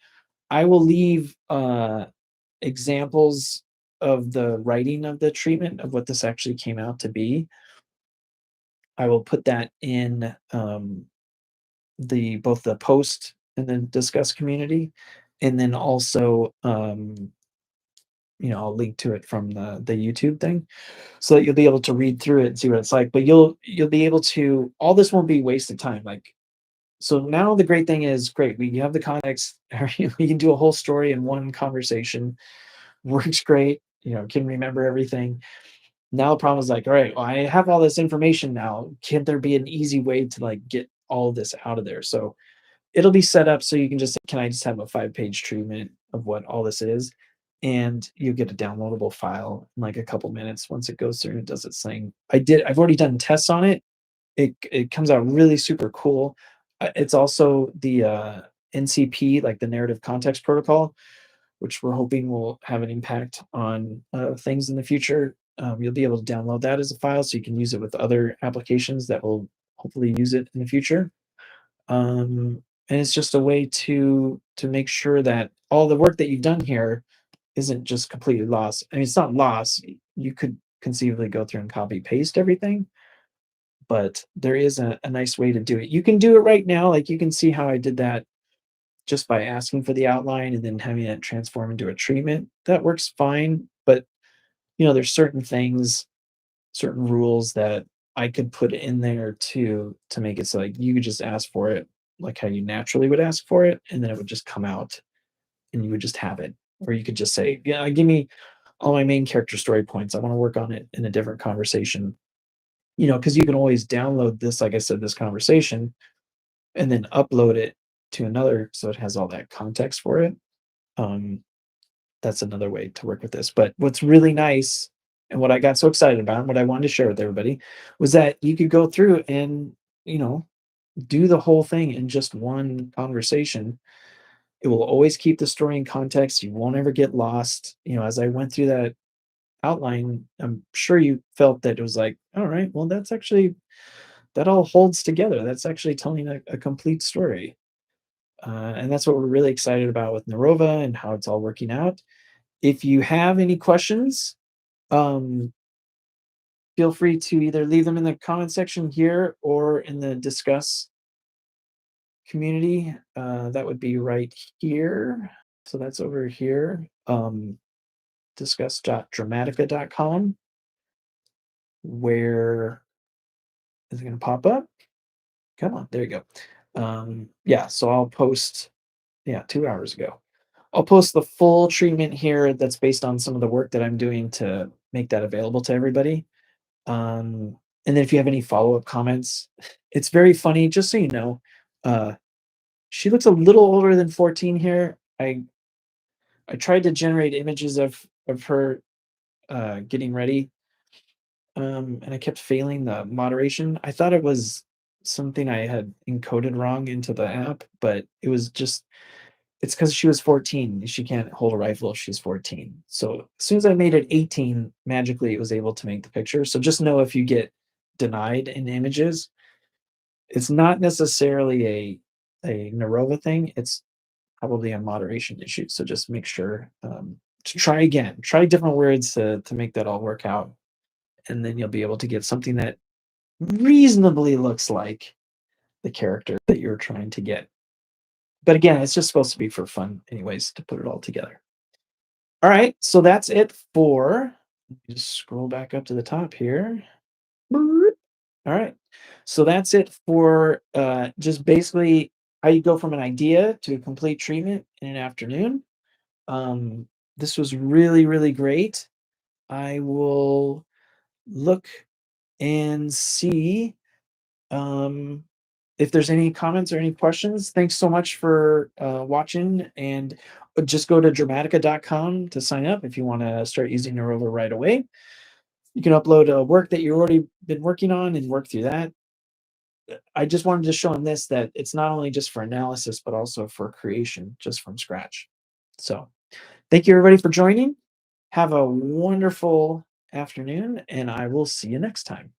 I will leave examples of the writing of the treatment of what this actually came out to be. I will put that in the both the post and then discuss community, and then also I'll link to it from the YouTube thing so that you'll be able to read through it and see what it's like. But you'll be able to, all this won't be wasted time. Like, so now the great thing is, great, we have the context. We can do a whole story in one conversation. Works great, can remember everything. Now the problem is like, all right, well, I have all this information now. Can there be an easy way to like get all this out of there? So it'll be set up so you can just say, can I just have a 5 page treatment of what all this is? And you get a downloadable file in like a couple minutes once it goes through and does its thing. I've already done tests on it. It comes out really super cool. It's also the NCP, like the narrative context protocol, which we're hoping will have an impact on things in the future. You'll be able to download that as a file so you can use it with other applications that will hopefully use it in the future. And it's just a way to make sure that all the work that you've done here isn't just completely lost. I mean, it's not lost. You could conceivably go through and copy paste everything, but there is a nice way to do it. You can do it right now. Like you can see how I did that just by asking for the outline and then having it transform into a treatment. That works fine. But there's certain things, certain rules that I could put in there to make it so like you could just ask for it like how you naturally would ask for it, and then it would just come out and you would just have it. Or you could just say, yeah, give me all my main character story points. I want to work on it in a different conversation. Because you can always download this, like I said, this conversation, and then upload it to another so it has all that context for it. Um, that's another way to work with this. But what's really nice and what I got so excited about and what I wanted to share with everybody was that you could go through and, you know, do the whole thing in just one conversation. It will always keep the story in context. You won't ever get lost. As I went through that outline, I'm sure you felt that it was like, all right, well, that all holds together. That's actually telling a complete story. And that's what we're really excited about with Narova and how it's all working out. If you have any questions, um, feel free to either leave them in the comment section here or in the discuss community. That would be right here. So that's over here. Discuss.dramatica.com, where is it going to pop up? Come on, there you go. Yeah, so I'll post, yeah, 2 hours ago. I'll post the full treatment here that's based on some of the work that I'm doing to make that available to everybody. And then if you have any follow-up comments, it's very funny, just so you know, uh, She looks a little older than 14 here. I tried to generate images of her getting ready, and I kept failing the moderation. I thought it was something I had encoded wrong into the app, but it was just it's because she was 14. She can't hold a rifle if she's 14. So as soon as I made it 18, magically it was able to make the picture. So just know if you get denied in images, it's not necessarily a Narova thing. It's probably a moderation issue. So just make sure to try again. Try different words to make that all work out, and then you'll be able to get something that reasonably looks like the character that you're trying to get. But again, it's just supposed to be for fun, anyways, to put it all together. All right, so that's it for. Let me just scroll back up to the top here. Boop. All right, so that's it for just basically how you go from an idea to a complete treatment in an afternoon. Um, this was really, really great. I will look and see um, if there's any comments or any questions. Thanks so much for watching. And just go to dramatica.com to sign up if you want to start using Narova right away. You can upload a work that you've already been working on and work through that. I just wanted to show in this that it's not only just for analysis, but also for creation just from scratch. So thank you everybody for joining. Have a wonderful afternoon, and I will see you next time.